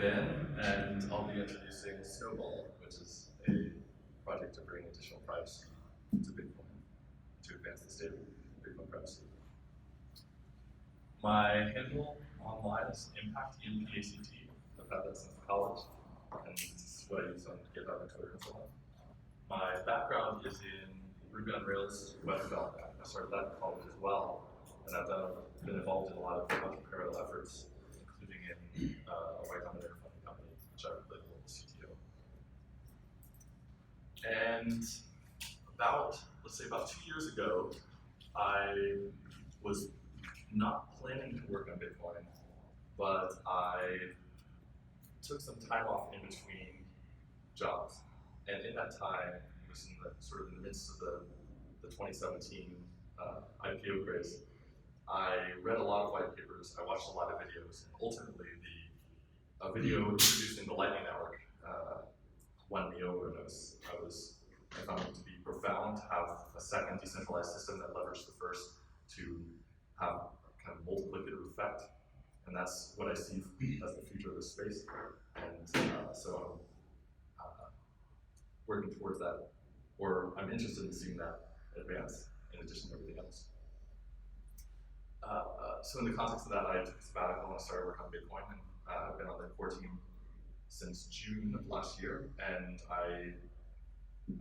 Ben, and I'll be introducing Snowball, which is a project to bring additional privacy to Bitcoin, to advance the state of Bitcoin privacy. My handle online is ImpactInPACT. I've had that since college, and it's what I use on GitHub and Twitter and so on. My background is in Ruby on Rails web development. I started that in college as well, and I've been involved in a lot of entrepreneurial efforts, including in a Y Combinator funding company, which I played the CTO. And let's say about 2 years ago, I was not planning to work on Bitcoin, but I took some time off in between jobs. And in that time, it was in the midst of the 2017 IPO craze. I read a lot of white papers, I watched a lot of videos, and ultimately a video introducing the Lightning Network won me over. I found it to be profound to have a second decentralized system that leveraged the first to have kind of multiplicative effect. And that's what I see as the future of this space. And so I'm working towards that, or I'm interested in seeing that advance in addition to everything else. So in the context of that, I took a sabbatical and I started working on Bitcoin, and I've been on the core team since June of last year, and I,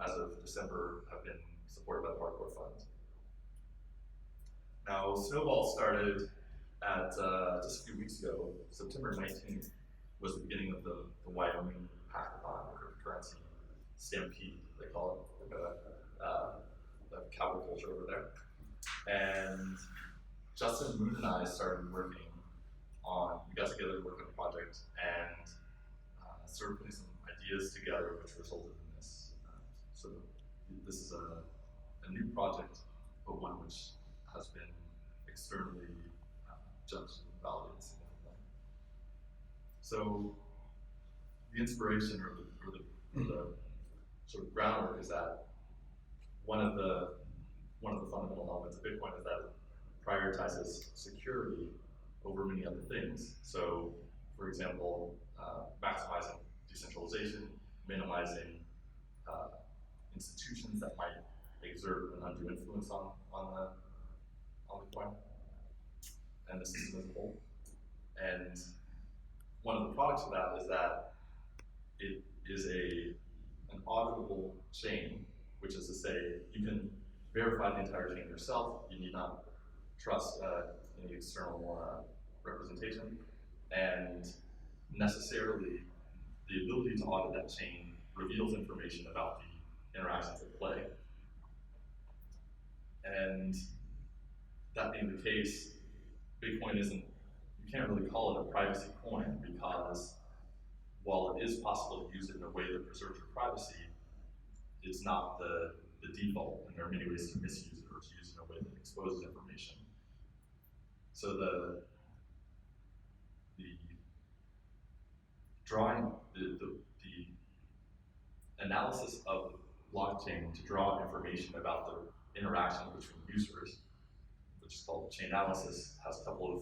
as of December, have been supported by the Hardcore Fund. Now, Snowball started at just a few weeks ago. September 19th was the beginning of the Wyoming hackathon, or cryptocurrency stampede, they call it, the cowboy culture over there. And Justin Moon and I started we got together to work on a project and started putting some ideas together, which resulted in this. So this is a new project, but one which has been externally judged and validated significantly. So the inspiration or the sort of groundwork is that one of the fundamental elements of Bitcoin is that it prioritizes security over many other things. So, for example, maximizing decentralization, minimizing institutions that might exert an undue influence on the coin and the system as a whole. And one of the products of that is that it is an auditable chain, which is to say you can verify the entire chain yourself. You need not trust any external representation, and necessarily the ability to audit that chain reveals information about the interactions at play. And that being the case, Bitcoin you can't really call it a privacy coin, because while it is possible to use it in a way that preserves your privacy, it's not the default, and there are many ways to misuse it or to use it in a way that exposes information. So the analysis of the blockchain to draw information about the interaction between users, which is called chain analysis, has a couple of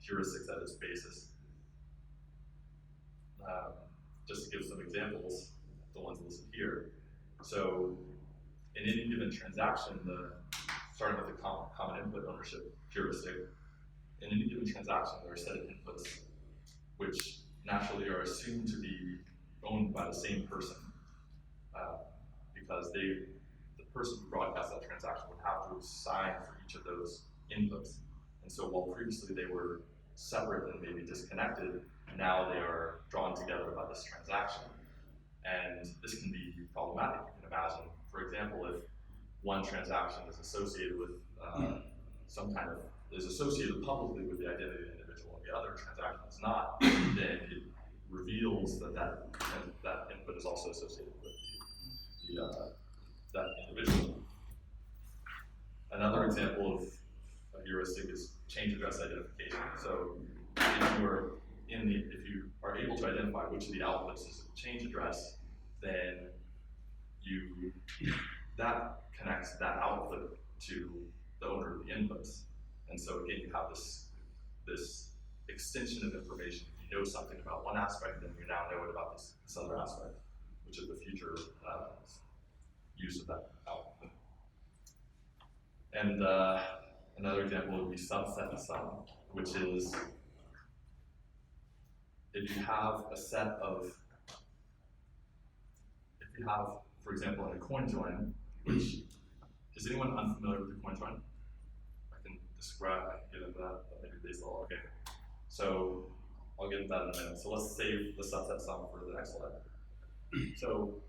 heuristics at its basis. Just to give some examples, the ones listed here. So in any given transaction, starting with the common input ownership heuristic, in any given transaction, there are a set of inputs which naturally are assumed to be owned by the same person, because the person who broadcasts that transaction would have to sign for each of those inputs. And so while previously they were separate and maybe disconnected, now they are drawn together by this transaction. And this can be problematic. You can imagine, for example, if one transaction is associated with is associated publicly with the identity of the individual, and the other transaction is not, then it reveals that input is also associated with that individual. Another example of a heuristic is change address identification. So if you are able to identify which of the outputs is a change address, then that connects that output to the owner of the inputs. And so again, you have this extension of information. You know something about one aspect, then you now know it about this other aspect, which is the future use of that output. And another example would be subset sum, which is if you have a set of, for example, a coin join, which, is anyone unfamiliar with the coin join? I can get into that, but maybe baseball, okay. So I'll get into that in a minute. So let's save the subset sum for the next slide. So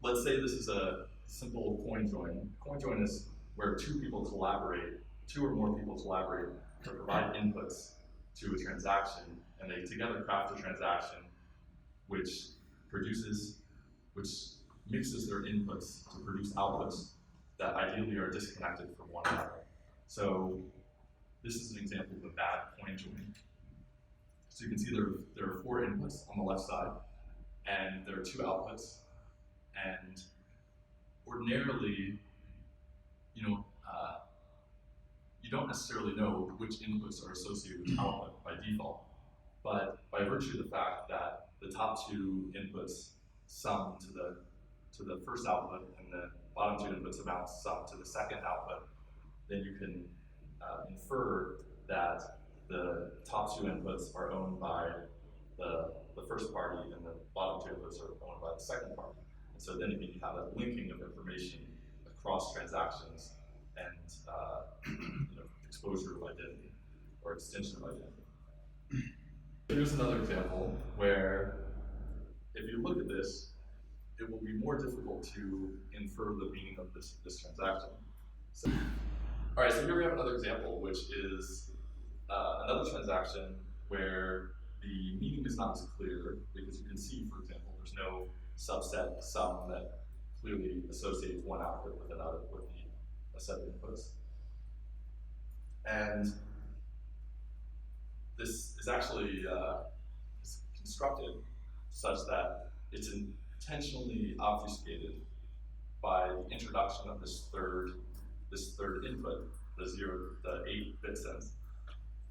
let's say this is a simple coin join. Coin join is where two or more people collaborate to provide inputs to a transaction, and they together craft a transaction which mixes their inputs to produce outputs that ideally are disconnected from one another. So this is an example of a bad coin join. So you can see there are 4 inputs on the left side, and there are 2 outputs. And ordinarily, you don't necessarily know which inputs are associated with output by default. But by virtue of the fact that the top 2 inputs sum to the first output, and the bottom 2 inputs amount sum to the second output, then you can infer that the top 2 inputs are owned by the first party, and the bottom 2 inputs are owned by the second party. And so then you have a linking of information across transactions and exposure of identity or extension of identity. Here's another example where, if you look at this, it will be more difficult to infer the meaning of this transaction. So, all right, so here we have another example, which is another transaction where the meaning is not as clear, because you can see, for example, there's no subset sum that clearly associates one output with another, with a set of inputs. And this is actually constructed such that it's intentionally obfuscated by the introduction of this third input, the 8 bit cents,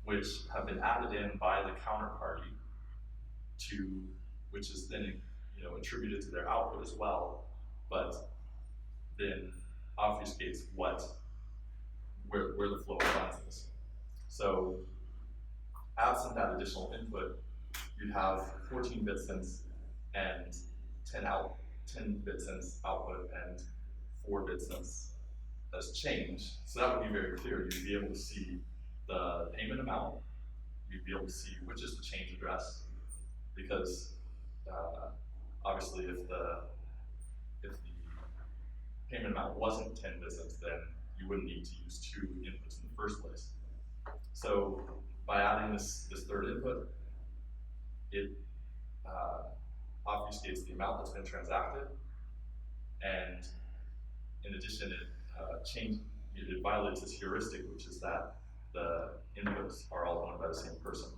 which have been added in by the counterparty which is then attributed to their output as well, but then obfuscates where the flow of funds is. So absent that additional input, you'd have 14 bit cents and 10 bit cents output and 4 bit cents as change. So that would be very clear. You'd be able to see the payment amount. You'd be able to see which is the change address, because obviously if the payment amount wasn't 10 bit cents, then you wouldn't need to use 2 inputs in the first place. So by adding this third input, it obfuscates the amount that's been transacted, and in addition, it violates this heuristic, which is that the inputs are all owned by the same person.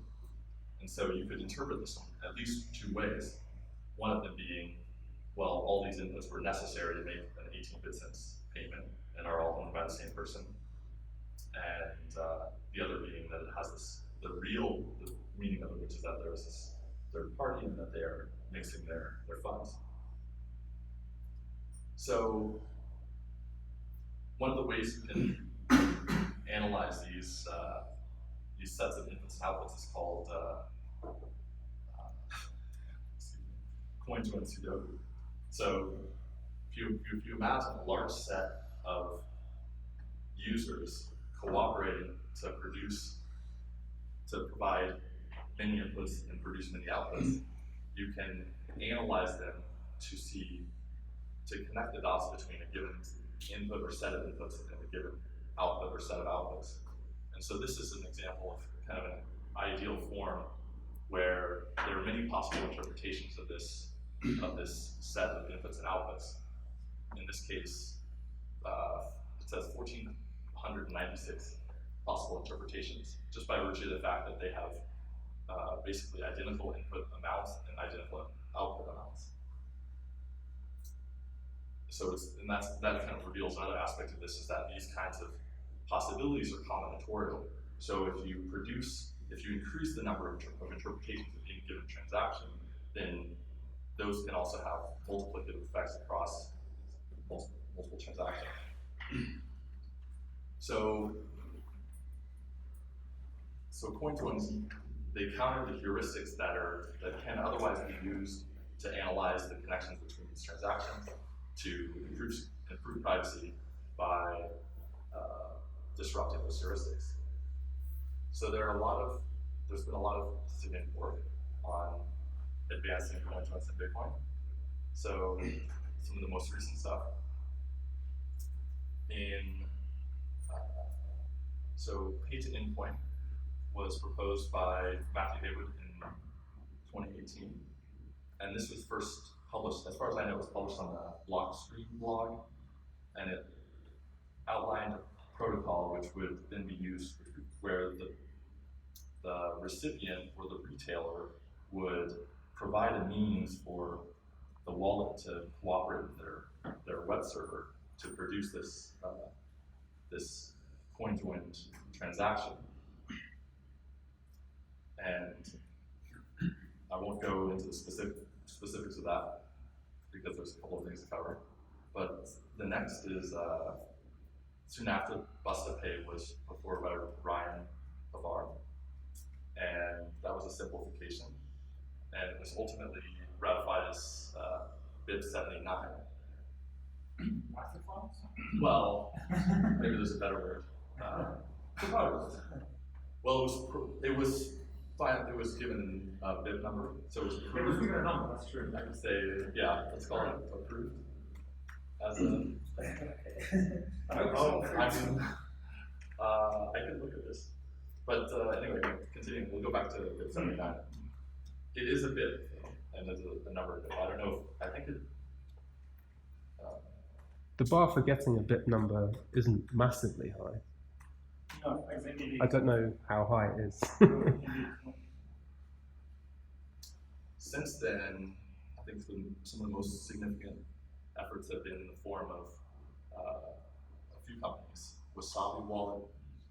And so you could interpret this in at least 2 ways. One of them being, well, all these inputs were necessary to make an 18 bit cents payment and are all owned by the same person. And the other being that it has the meaning of it, which is that there is this third party and that they are mixing their funds. So one of the ways you can analyze these sets of inputs and outputs is called coinjoins Sudoku. So if you imagine a large set of users cooperating to provide many inputs and produce many outputs, you can analyze them to connect the dots between a given input or set of inputs and a given output or set of outputs. And so this is an example of kind of an ideal form where there are many possible interpretations of this set of inputs and outputs. In this case, it says 1,496 possible interpretations, just by virtue of the fact that they have basically identical input amounts and identical output amounts. So that kind of reveals another aspect of this, is that these kinds of possibilities are combinatorial. So if you you increase the number of interpretations of any given transaction, then those can also have multiplicative effects across multiple transactions. So coinjoins, they counter the heuristics that can otherwise be used to analyze the connections between these transactions to improve privacy by disrupting those heuristics. So there's been a lot of significant work on advancing coinjoins in Bitcoin. So some of the most recent stuff so pay to endpoint was proposed by Matthew Haywood in 2018, and this was first published, as far as I know, it was published on the Blockstream blog, and it outlined a protocol which would then be used where the recipient or the retailer would provide a means for the wallet to cooperate with their web server to produce this coin-joined transaction. And I won't go into the specifics of that because there's a couple of things to cover. But the next is soon after Bust-a-Pay was reported by Ryan Pavar, and that was a simplification, and it was ultimately ratified as BIP 79. Well, maybe there's a better word. Well, it was given a BIP number, so it was approved. It was given a number, that's true. I could say, yeah, let's call it approved. As a, I could look at this. But anyway, continuing, we'll go back to BIP 79. It is a BIP, and there's a number of BIP. I don't know if, I think it, the bar for getting a BIP number isn't massively high. No, exactly. I don't know how high it is. Since then, I think some of the most significant efforts have been in the form of a few companies, Wasabi Wallet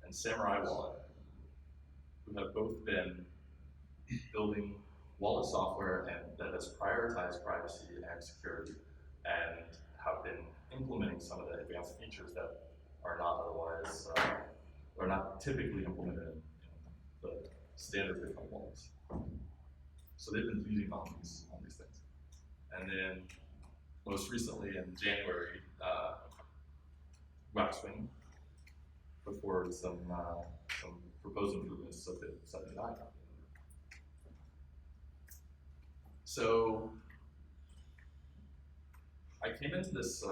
and Samurai Wallet, who have both been building wallet software that has prioritized privacy and security, and have been implementing some of the advanced features that are not otherwise, or not typically implemented in the standard Bitcoin wallets. So they've been leading on these things. And then most recently in January, Waxwing put forward some proposed improvements to BIP 79. So I came into this,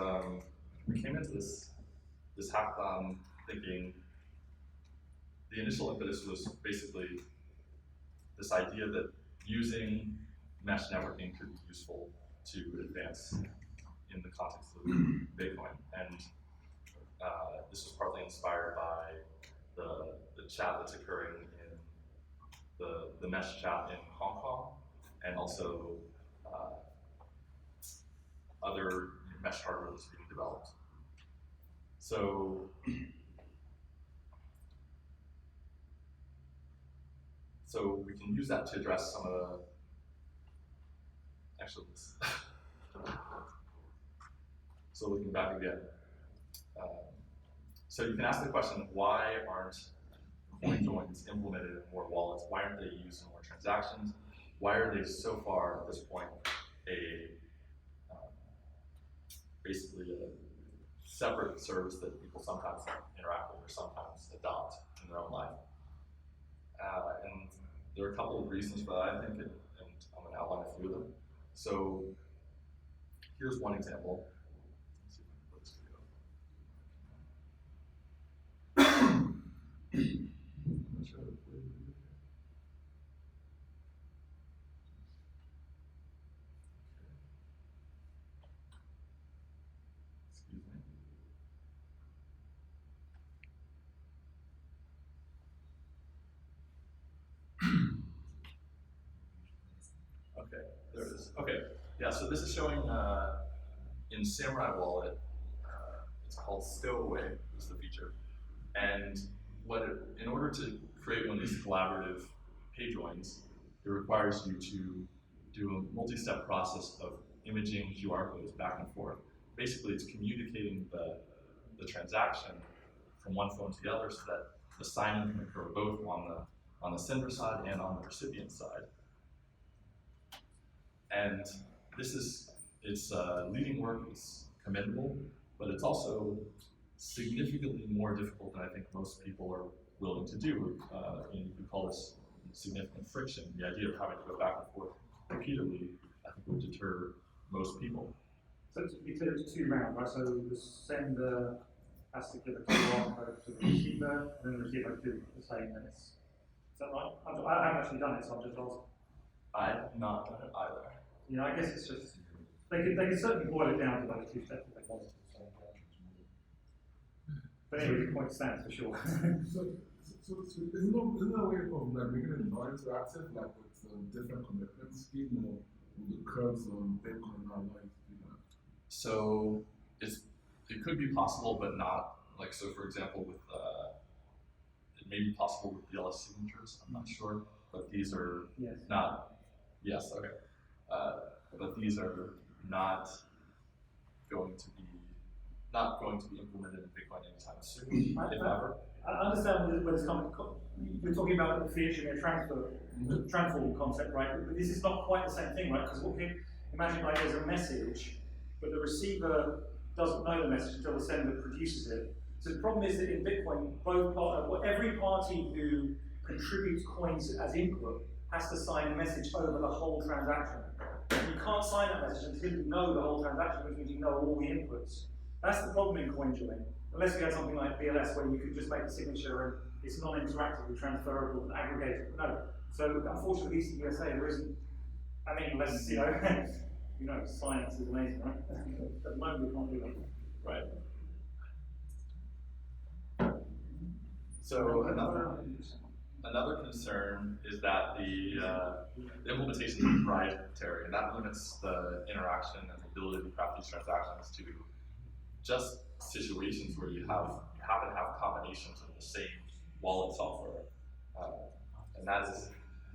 this hackathon thinking the initial impetus was basically this idea that using mesh networking could be useful to advance in the context of Bitcoin. And this was partly inspired by the chat that's occurring in the mesh chat in Hong Kong, and also other mesh hardware that's being developed. So we can use that to address some of the, actually, so looking back again. So you can ask the question, why aren't coinjoins implemented in more wallets? Why aren't they used in more transactions? Why are they so far at this point basically a separate service that people sometimes interact with or sometimes adopt in their own life? And there are a couple of reasons for that, I think, and I'm going to outline a few of them. So here's one example. Let's see if I can put this video. I'm not sure. Excuse me. Okay, there it is. Okay, yeah, so this is showing in Samurai Wallet, it's called Stowaway, is the feature. And in order to create one of these collaborative payjoins, it requires you to do a multi-step process of imaging QR codes back and forth. Basically, it's communicating the transaction from one phone to the other so that the signing can occur both on the sender side and on the recipient side. And it's leading work, it's commendable, but it's also significantly more difficult than I think most people are willing to do. And you could call this significant friction. The idea of having to go back and forth repeatedly, I think, would deter most people. So to be clear, it's two rounds, right? So the sender has to give a QR code to the receiver, and then the receiver has to do the same. And is that right? I haven't actually done it, so I'm just asking. I have not done it either. You know, I guess it's just they could certainly boil it down to like two steps if they wanted to. But anyway, the point stands for sure. So isn't there a way of like making it more interactive, like with different commitment scheme or with the curves on Bitcoin or like, you know? So it could be possible, but not like, so for example, with it may be possible with DLS signatures, I'm not sure, but these are Yes. not, yes, okay. But these are not going to be implemented in Bitcoin anytime soon, if ever. I understand where this comes from. We're talking about the fiat and transform concept, right? But this is not quite the same thing, right? Because imagine like there's a message, but the receiver doesn't know the message until the sender produces it. So the problem is that in Bitcoin, every party who contributes coins as input has to sign a message over the whole transaction. You can't sign that message until you know the whole transaction, which means you know all the inputs. That's the problem in coinjoin. Unless you had something like BLS where you could just make a signature and it's non-interactively transferable and aggregated. No. So unfortunately, at least in the USA, there isn't. I mean, unless science is amazing, right? At the moment, we can't do that. Right. So another concern is that the implementation is proprietary, and that limits the interaction and the ability to craft these transactions to just situations where you happen to have combinations of the same wallet software, and that is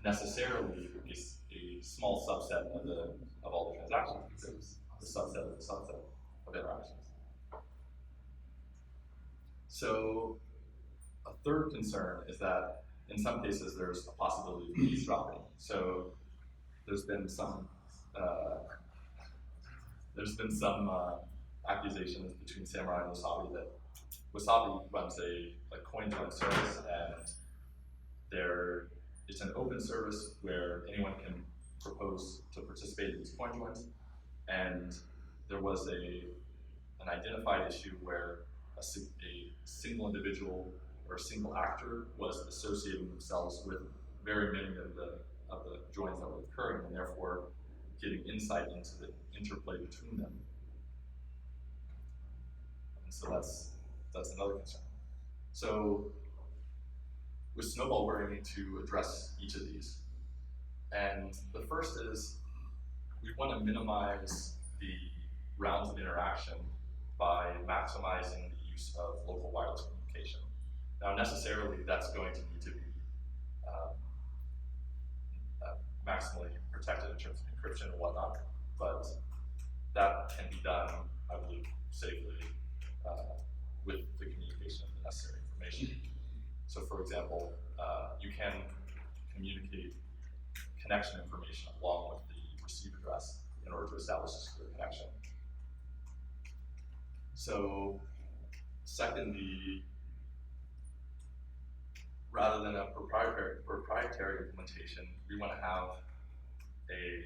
necessarily a small subset of all the transactions, because it's the subset of the subset of interactions. So a third concern is that in some cases there's a possibility of eavesdropping. So there's been some accusations between Samurai and Wasabi that Wasabi runs a coinjoin service, and it's an open service where anyone can propose to participate in these coinjoins. And there was an identified issue where a single individual or a single actor was associating themselves with very many of the joins that were occurring, and therefore getting insight into the interplay between them. And so that's another concern. So with Snowball, we're aiming to address each of these. And the first is we want to minimize the rounds of interaction by maximizing the use of local wireless communication. Now, necessarily, that's going to need to be maximally protected in terms of encryption and whatnot, but that can be done, I believe, safely with the communication of the necessary information. So, for example, you can communicate connection information along with the receive address in order to establish a secure connection. So, secondly, rather than a proprietary implementation, we want to have a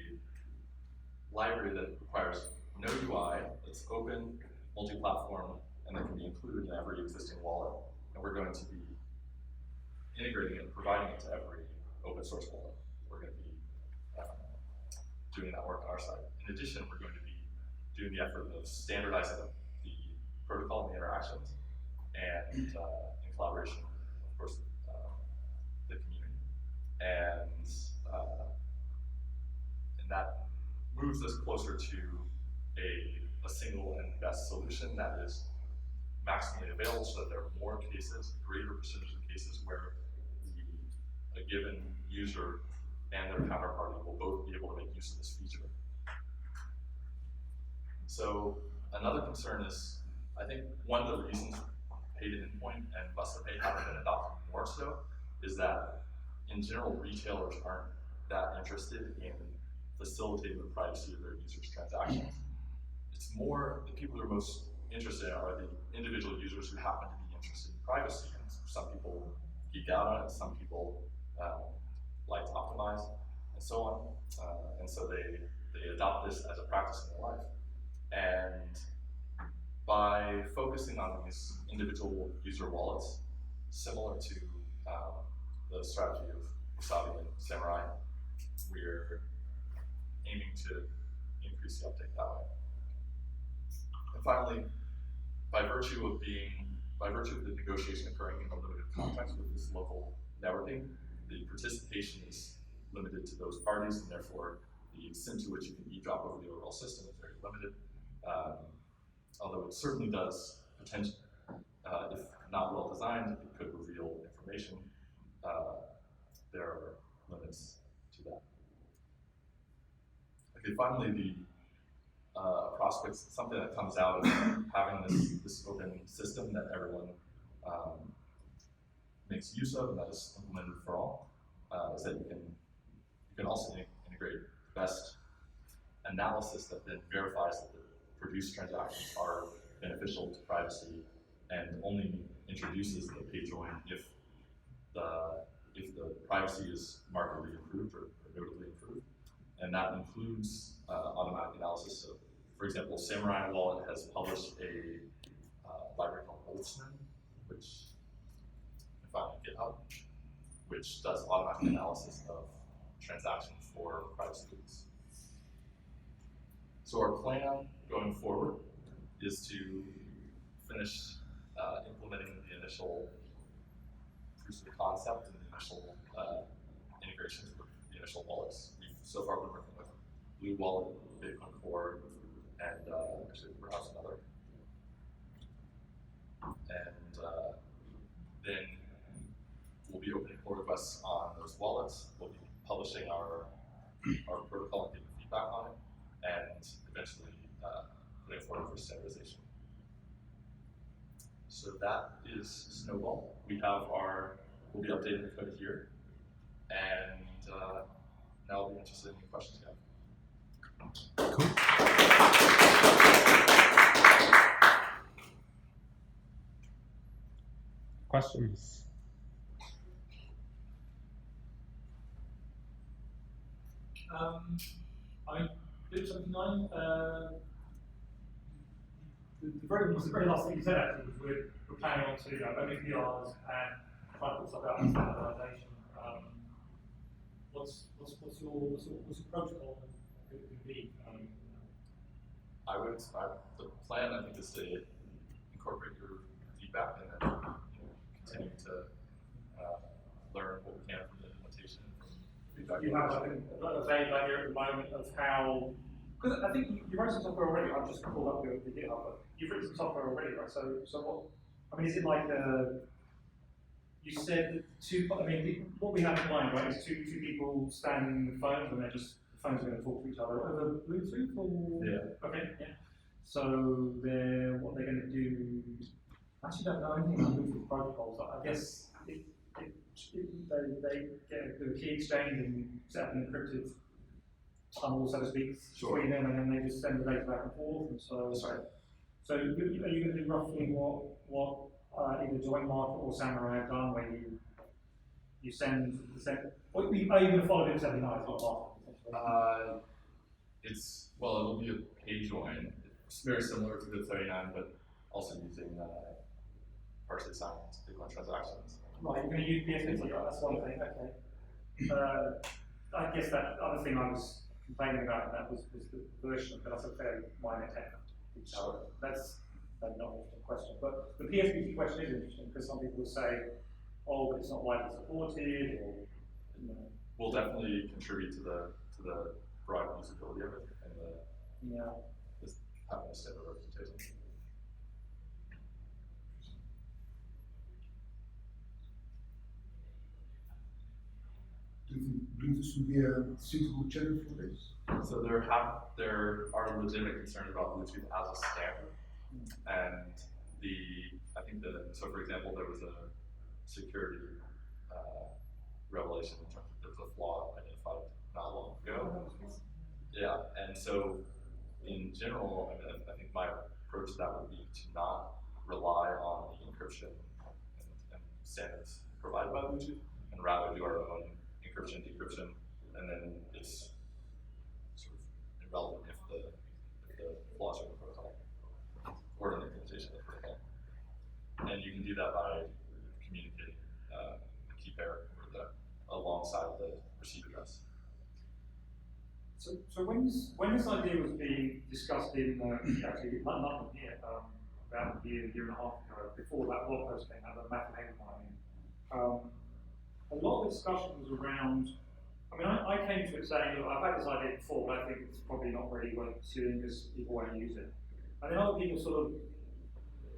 library that requires no UI, that's open, multi-platform, and that can be included in every existing wallet. And we're going to be integrating it and providing it to every open source wallet. We're going to be doing that work on our side. In addition, we're going to be doing the effort of standardizing the protocol and the interactions, and in collaboration, of course, the community. And that moves us closer to a single and best solution that is maximally available, so that there are more cases, greater percentage of cases where a given user and their counterparty will both be able to make use of this feature. So another concern is, I think one of the reasons pay to endpoint and bus to pay haven't been adopted more so is that in general retailers aren't that interested in facilitating the privacy of their users' transactions. It's more the people who are most interested are the individual users who happen to be interested in privacy. And some people geek out on it, some people like to optimize, and so on. And so they adopt this as a practice in their life. And by focusing on these individual user wallets, similar to the strategy of Wasabi and Samurai, we're aiming to increase the uptake that way. And finally, by virtue of the negotiation occurring in a limited context with this local networking, the participation is limited to those parties, and therefore the extent to which you can eavesdrop over the overall system is very limited. Although it certainly does potentially, if not well designed, it could reveal information. There are limits to that. Okay, finally, the prospects, something that comes out of having this open system that everyone makes use of and that is implemented for all, is that you can also integrate best analysis that then verifies that the produced transactions are beneficial to privacy and only introduces the pay join if the privacy is markedly improved or notably improved. And that includes automatic analysis. So, for example, Samurai Wallet has published a library called Woosley, which you can find on GitHub, which does automatic analysis of transactions for privacy reasons. So our plan going forward is to finish implementing the initial proofs of concept and the initial integrations with the initial wallets. We've so far been working with Blue Wallet, Bitcoin Core, and actually perhaps another. And then we'll be opening pull requests on those wallets. We'll be publishing our protocol and giving feedback on it, and eventually putting it forward for standardization. So that is Snowball. We'll be updating the code here, and now I'll be interested in any questions you have. Cool. Questions? I mean, Loop 79, the very last thing you said actually was we're planning on to only PRs and try to put stuff out in standardization. What's your protocol going to be? The plan I think is to incorporate your feedback and then continue to learn what we can from the implementation and from feedback. You have a vague idea at the moment of how, because I think you wrote some software already. I've just pulled up the GitHub, but you've written some software already, right? So what? I mean, is it like you said two? I mean, what we have in mind, right, is two people standing with phones, and the phones are going to talk to each other over Bluetooth, or yeah. Okay, yeah. So what they're going to do? I actually don't know anything about Bluetooth protocols. I guess they do a key exchange and set up an encrypted tunnel, so to speak, between them, and then they just send the data back and forth. And so, That's right. So are you going to do roughly what either Joint Market or Samurai have done, where you send the send? Are you going to follow Loop 79? It'll be a pay join. It's very similar to Loop 39, but also using partially signed Bitcoin transactions. Right, you're going to use PSPT, right? That's one thing. Okay. I guess that other thing I was complaining about that was the version, but that's a fairly minor technical. So that's not a question. But the PSPT question is interesting because some people will say, "Oh, but it's not widely supported," or We'll definitely contribute to the broad usability of it and just having a standard representation. do you think Bluetooth would be a suitable channel for this? So there are legitimate concerns about Bluetooth as a standard, and so for example, there was a security revelation in terms of there was a flaw identified not long ago. Yeah, and so in general, I think my approach to that would be to not rely on the encryption and standards provided by Bluetooth, and rather do our own encryption, decryption, and then it's sort of irrelevant if the flaws are in the protocol or in the implementation of the protocol. And you can do that by communicating the key pair alongside the receive address. So when this idea was being discussed in actually London here about a year and a half ago, before that blog post came out, the Matthew Hagelmeyer, a lot of discussion was around. I mean, I came to it saying, look, I've had this idea before, but I think it's probably not really worth pursuing because people won't use it. And then other people sort of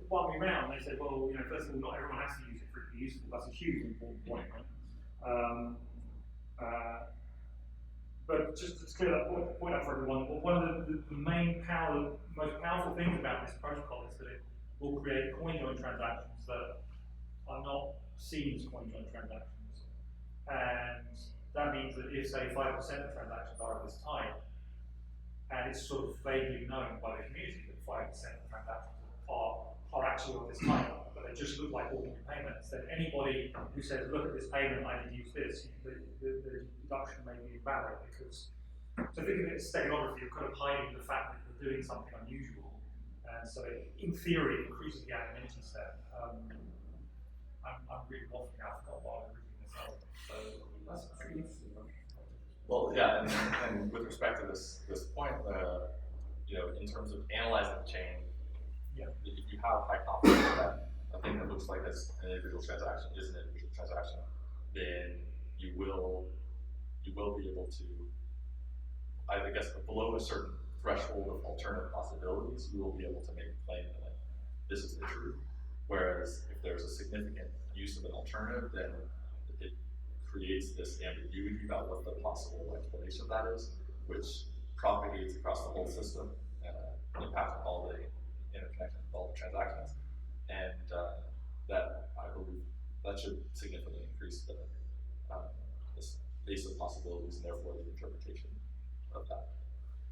won me round. They said, well, first of all, not everyone has to use it for it to be useful. That's a huge important point, right? But just to clear that point up for everyone, one of the most powerful things about this protocol is that it will create coinjoin transactions that are not seen as coinjoin transactions. And that means that if, say, 5% of transactions are of this type, and it's sort of vaguely known by the community that 5% of transactions are actually of this type, but they just look like ordinary payments, then anybody who says, look at this payment, I did use this, the deduction may be invalid because, so think of it as steganography, you're kind of hiding the fact that you're doing something unusual, and so it, in theory, increases the anonymity step. I'm really waffling now, I forgot what I was originally going to say. So that's pretty interesting. Well, yeah, and with respect to this point, in terms of analyzing the chain, if you have high confidence that a thing that looks like an individual transaction is an individual transaction, then you will be able to, I guess, below a certain threshold of alternative possibilities, you will be able to make a claim that this is the truth. Whereas if there's a significant use of an alternative, then it creates this ambiguity about what the possible explanation of that is, which propagates across the whole system, impacting all the interconnections of all the transactions. And that, I believe, that should significantly increase the base of possibilities and therefore the interpretation of that.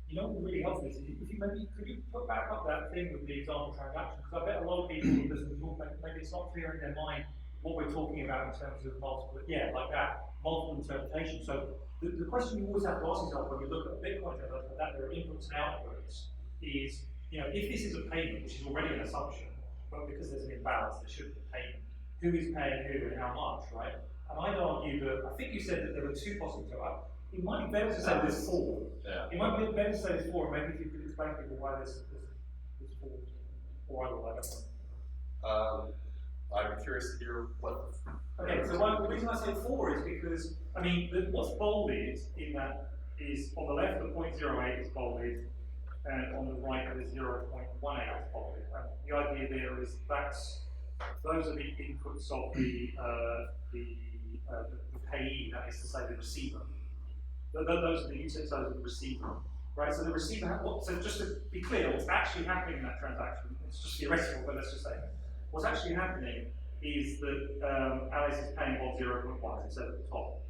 You know what would really help is if you could you put back up that thing with the example transaction? Because I bet a lot of people who listen to talk, maybe it's not clear in their mind what we're talking about in terms of multiple, like that, multiple interpretation. So the question you always have to ask yourself when you look at a Bitcoin transaction, that there are inputs and outputs, is, if this is a payment, which is already an assumption, but because there's an imbalance, there should be a payment. Who is paying who and how much, right? And I'd argue that, I think you said that there were two possible. It might be better to say there's four. Yeah. It might be better to say there's four, and maybe if you could explain to people why there's four, or other, I don't know. I'm curious to hear what. Okay, so the reason I say four is because, what's bolded in that is on the left the 0.08 is bolded, and on the right the 0.18 is bolded. And the idea there is those are the inputs of the payee, that is to say the receiver. Those are the users, those are the receiver. Right, so the receiver, so just to be clear, what's actually happening in that transaction, it's just theoretical, but let's just say, what's actually happening is that Alice is paying Bob 0.1, as it said at the top.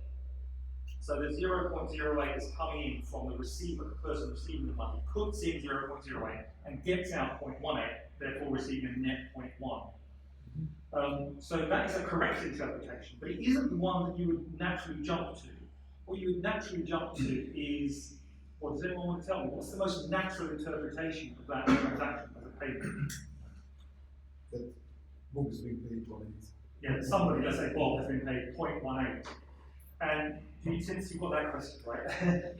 So the 0.08 is coming in from the receiver, the person receiving the money, puts in 0.08 and gets out 0.18, therefore receiving a net 0.1. So that is a correct interpretation, but it isn't the one that you would naturally jump to. What you would naturally jump to is, does anyone want to tell me, what's the most natural interpretation of that transaction as a payment? That Bob is being paid 0.8. Yeah, somebody, let's say Bob, has been paid 0.18. And since you've got that question right,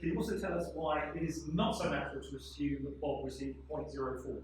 can you also tell us why it is not so natural to assume that Bob received 0.04?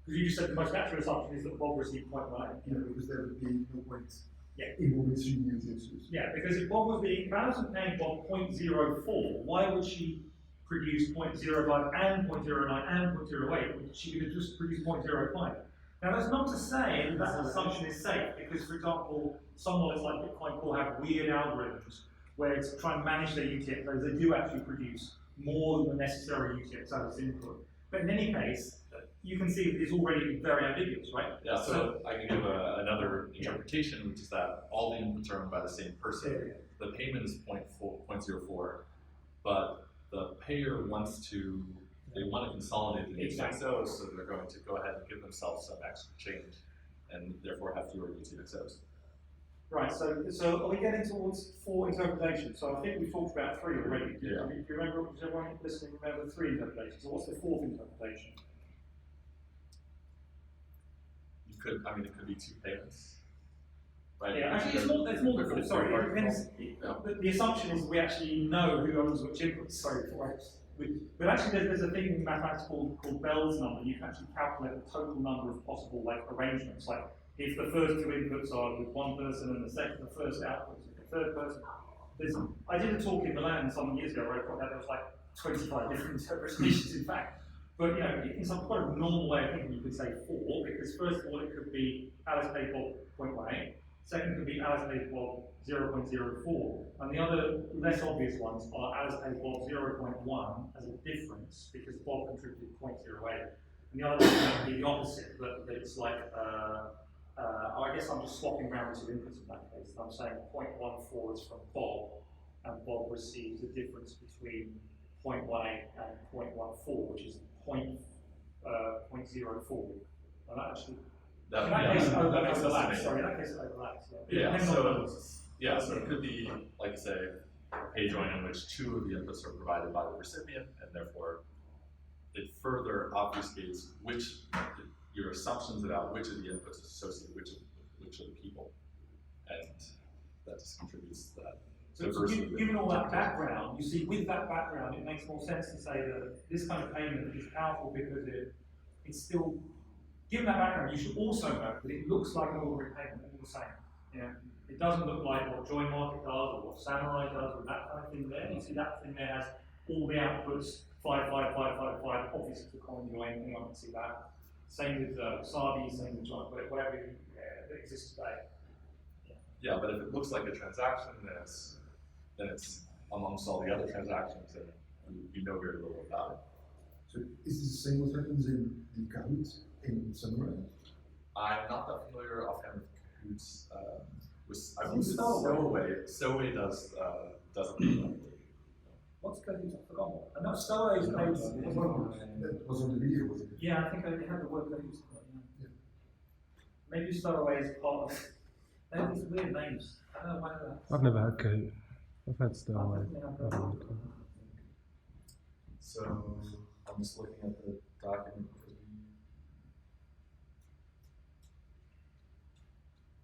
Because you just said the most natural assumption is that Bob received 0.18. Because there would be no point Yeah. in assuming it is. Yeah, because if Bob was being, if Alice was paying Bob 0.04, why would she produce 0.05 and 0.09 and 0.08? She could have just produced 0.05. Now that's not to say that assumption is safe, because for example, some wallets like Bitcoin Core have weird algorithms where to try and manage their UTXOs, they do actually produce more than the necessary UTXOs input. But in any case, you can see that it's already very ambiguous, right? Yeah, so I can give another interpretation, which is that all the inputs are owned by the same person. The payment is 0.04, but the payer wants to, they want to consolidate the UTXOs, so they're going to go ahead and give themselves some extra change, and therefore have fewer UTXOs. Right, so are we getting towards 4 interpretations? So I think we've talked about 3 already. Yeah. Do you remember, does everyone listening remember 3 interpretations? So what's the 4th interpretation? You could, I mean, it could be 2 payments, right? Yeah, actually, it's more than 4. Sorry, it depends. The assumption is we actually know who owns which inputs. Sorry, but actually, there's a thing in mathematics called Bell's number. You can actually calculate the total number of possible arrangements. Like if the first 2 inputs are with one person and the first output is with the third person. I did a talk in Milan some years ago where I thought that there was like 25 different interpretations in fact. But you know, in some quite a normal way of thinking, you could say 4, because first of all, it could be Alice paid Bob 0.18. Second could be Alice paid Bob 0.04. And the other less obvious ones are Alice paid Bob 0.1 as a difference, because Bob contributed 0.08. And the other one might be the opposite, but it's like, I guess I'm just swapping around the 2 inputs in that case. I'm saying 0.14 is from Bob, and Bob receives the difference between 0.18 and 0.14, which is 0.04. And that actually, in that case, that overlaps. Sorry, in that case, it overlaps. Yeah, so it could be, like I say, a payjoin in which 2 of the inputs are provided by the recipient, and therefore it further obfuscates your assumptions about which of the inputs is associated with which of the people, and that just contributes to that. So given all that background, you see, with that background, it makes more sense to say that this kind of payment is powerful because it's still, given that background, you should also know that it looks like an ordinary payment all the same. Yeah? It doesn't look like what Join Market does or what Samurai does or that kind of thing there. You see that thing there has all the outputs, 5, 5, 5, 5, 5, obviously for coinjoin, anyone can see that. Same with Sabi, same with Join, whatever that exists today. Yeah, but if it looks like a transaction, then it's amongst all the other transactions, and you know very little about it. So is this the same what happens in Kahoot in Samurai? I'm not that familiar offhand with Kahoots. I believe Stowaway does it. What's Kahoot? I forgot. I know Stowaway is That was on the video, wasn't it? Yeah, I think they had the word Kahoot. Yeah. Maybe Stowaway is part of. They have these weird names. I don't know why that. I've never had Kahoot. I've had Stowaway. So I'm just looking at the document.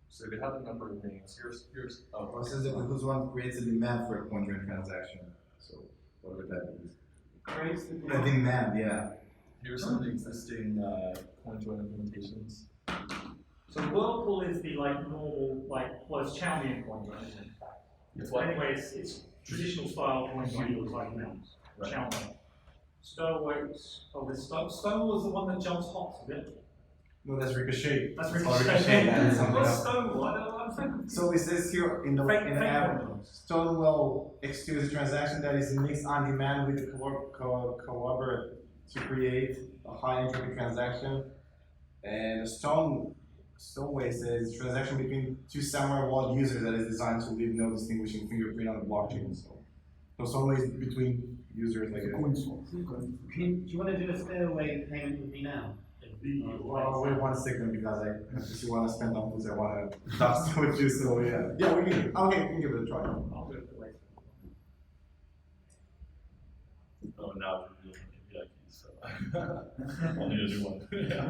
So they have a number of names. Here's Well, it says that who's one creates a demand for a coinjoin transaction. So whatever that means. Creates the A demand, yeah. Here's some of the existing coinjoin implementations. So Whirlpool is the normal, it's Chaldean coinjoin, isn't it? In fact. It's what? Anyway, it's traditional style coinjoin looks like names. Right. Chaldean. Stowaway, Stonewall is the one that jumps hops, is it? No, that's Ricochet. That's It's called Ricochet. That's something What's else. Stonewall? I'm thinking. So it says here in the Stonewall executes a transaction that is mixed on demand with the collaborator to create a high entropy transaction. And Stowaway says transaction between 2 Samurai wallet users that is designed to leave no distinguishing fingerprint on the blockchain. So Stowaway is between users like a Coin swap. Do you want to do a Stowaway payment with me now? Well, wait 1 second because I just want to spend on foods. I want to talk with you. So yeah, we can. Okay, we can give it a try. I'll do it for later. Oh, now we're doing API keys, so I'll need a new one. Yeah.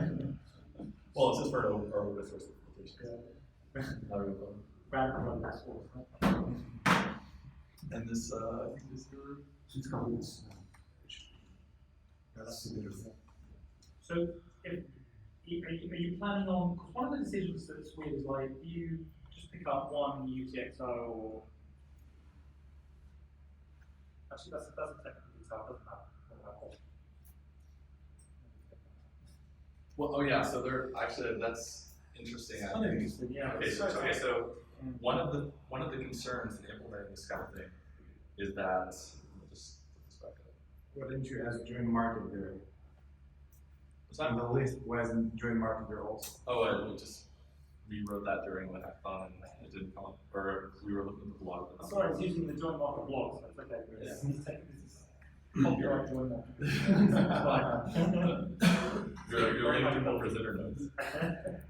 Well, it's just for our open source implementation. Not really fun. Random that's all. And this, I think is your. It's Kahoot. That's the difference. So, are you planning on? Because one of the decisions that's weird is do you just pick up one UTXO or? Actually, that's a technical detail. Doesn't matter. Well, oh yeah, so there actually that's interesting. I Kind of think. interesting, yeah. Okay, It's so one of the concerns in implementing this kind of thing is that let me just put this back up. What didn't you ask join market there? Was On that? the list wasn't join market there also. Oh, we just rewrote that during the hackathon and it didn't come up, or we were looking at the blog. But Sorry, I was using the joint market blog, so it's okay. But Yeah. this is copyright joint market. You're reading the presenter notes.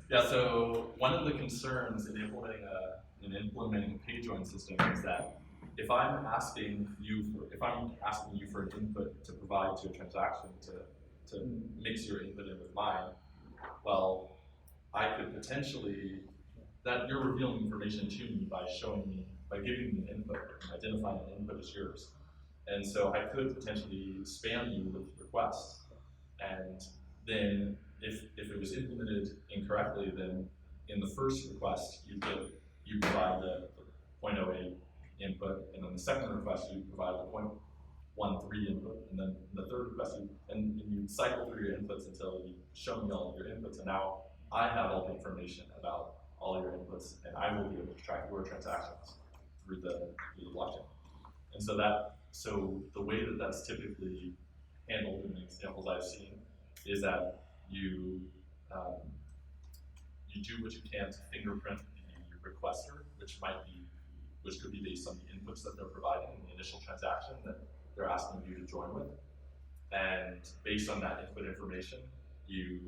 Yeah. So one of the concerns in implementing a payjoin system is that if I'm asking you for an input to provide to a transaction to mix your input in with mine, well, I could potentially, that you're revealing information to me by giving me an input and identifying an input as yours. And so I could potentially spam you with requests. And then if it was implemented incorrectly, then in the first request, you provide the 0.08 input, and then the second request, you provide the 0.13 input, and then the third request, and you cycle through your inputs until you show me all of your inputs, and now I have all the information about all your inputs, and I will be able to track your transactions through the blockchain. And so the way that that's typically handled in the examples I've seen is that you do what you can to fingerprint the requester, which could be based on the inputs that they're providing in the initial transaction that they're asking you to join with. And based on that input information, you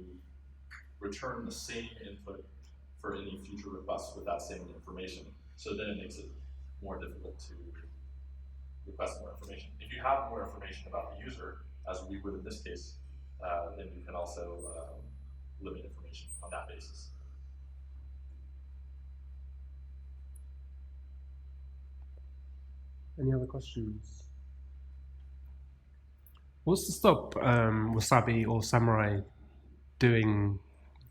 return the same input for any future requests with that same information. So then it makes it more difficult to request more information. If you have more information about the user, as we would in this case, then you can also limit information on that basis. Any other questions? What's to stop Wasabi or Samurai doing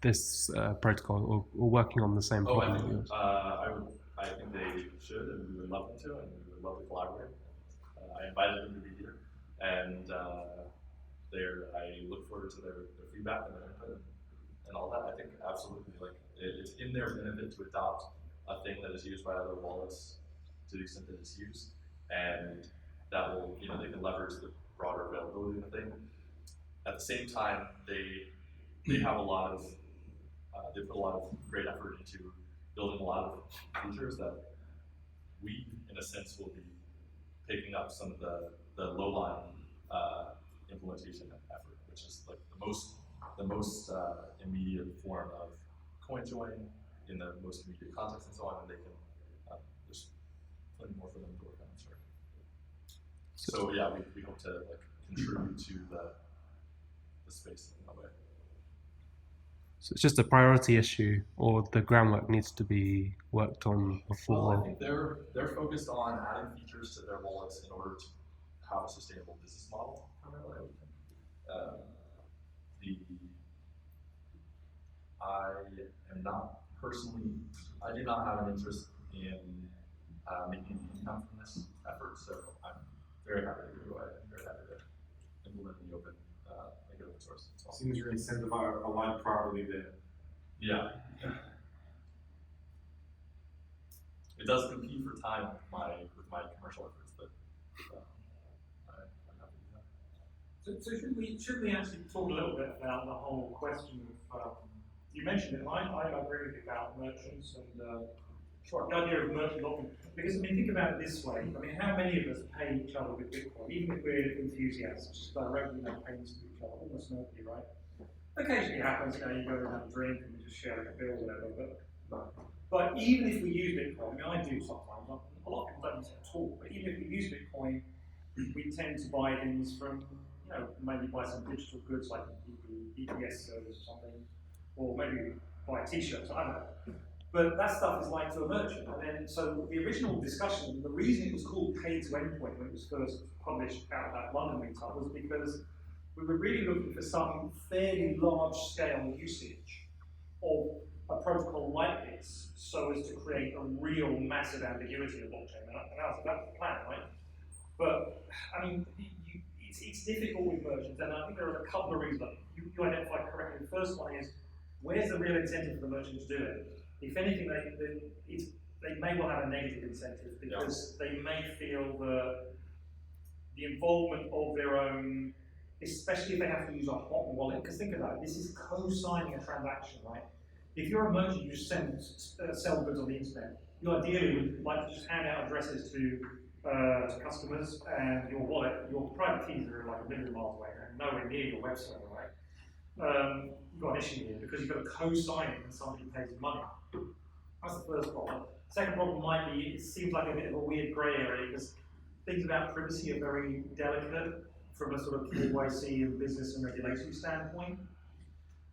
this protocol or working on the same Oh, problem? I think they should, and we would love them to, and we would love to collaborate. I invited them to be here, and I look forward to their feedback and their input and all that. I think absolutely, like it's in their benefit to adopt a thing that is used by other wallets to the extent that it's used, and that will, they can leverage the broader availability of the thing. At the same time, they have a lot of they put a lot of great effort into building a lot of features that we, in a sense, will be picking up some of the low-lying implementation effort, which is like the most immediate form of coinjoin in the most immediate context and so on, and they can there's plenty more for them to work on, I'm sure. So yeah, we hope to contribute to the space in that way. So it's just a priority issue, or the groundwork needs to be worked on before? Well, I think they're focused on adding features to their wallets in order to have a sustainable business model, primarily, I would think. I do not have an interest in making income from this effort, so I'm very happy to go ahead and very happy to implement the open, make it open source as well. Seems your incentives are aligned properly there. Yeah. It does compete for time with my commercial efforts, but I'm happy to do that. So should we actually talk a little bit about the whole question of, you mentioned it, I agree with you about merchants and the idea of merchant locking. Because, think about it this way. How many of us pay each other with Bitcoin? Even if we're enthusiasts, just directly make payments to each other, almost nobody, right? Occasionally it happens, you go and have a drink and we just share a bill or whatever. But even if we use Bitcoin, I do sometimes, a lot of people don't use it at all, but even if we use Bitcoin, we tend to buy things from, maybe buy some digital goods like EPS service or something, or maybe buy t-shirts, I don't know. But that stuff is like to a merchant. And then, so the original discussion, the reason it was called pay to endpoint when it was first published out of that London meetup was because we were really looking for some fairly large scale usage of a protocol like this so as to create a real massive ambiguity in the blockchain. And that was the plan, right? But, it's difficult with merchants, and I think there are a couple of reasons. You identified correctly. The first one is, where's the real incentive for the merchant to do it? If anything, they may well have a negative incentive because they may feel the involvement of their own, especially if they have to use a hot wallet. Because think about it, this is co-signing a transaction, right? If you're a merchant, you just sell goods on the internet. You ideally would like to just hand out addresses to customers, and your wallet, your private keys are like 1 million miles away and nowhere near your web server, right? You've got an issue here because you've got to co-sign it when somebody pays you money. That's the first problem. Second problem might be, it seems like a bit of a weird grey area because things about privacy are very delicate from a sort of KYC and business and regulatory standpoint.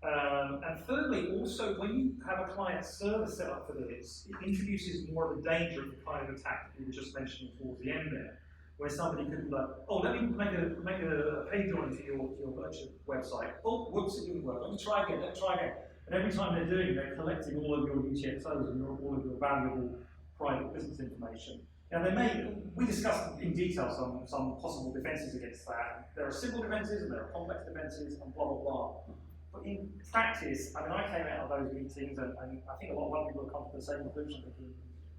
And thirdly, also, when you have a client server set up for this, it introduces more of a danger of the kind of attack that you were just mentioning towards the end there, where somebody could be like, oh, let me make a payjoin to your merchant website. Oh, whoops, it didn't work. Let me try again. And every time they're doing it, they're collecting all of your UTXOs and all of your valuable private business information. Now, we discussed in detail some possible defenses against that. There are simple defenses and there are complex defenses and blah, blah, blah. But in practice, I mean, I came out of those meetings and I think a lot of people have come to the same conclusion, thinking,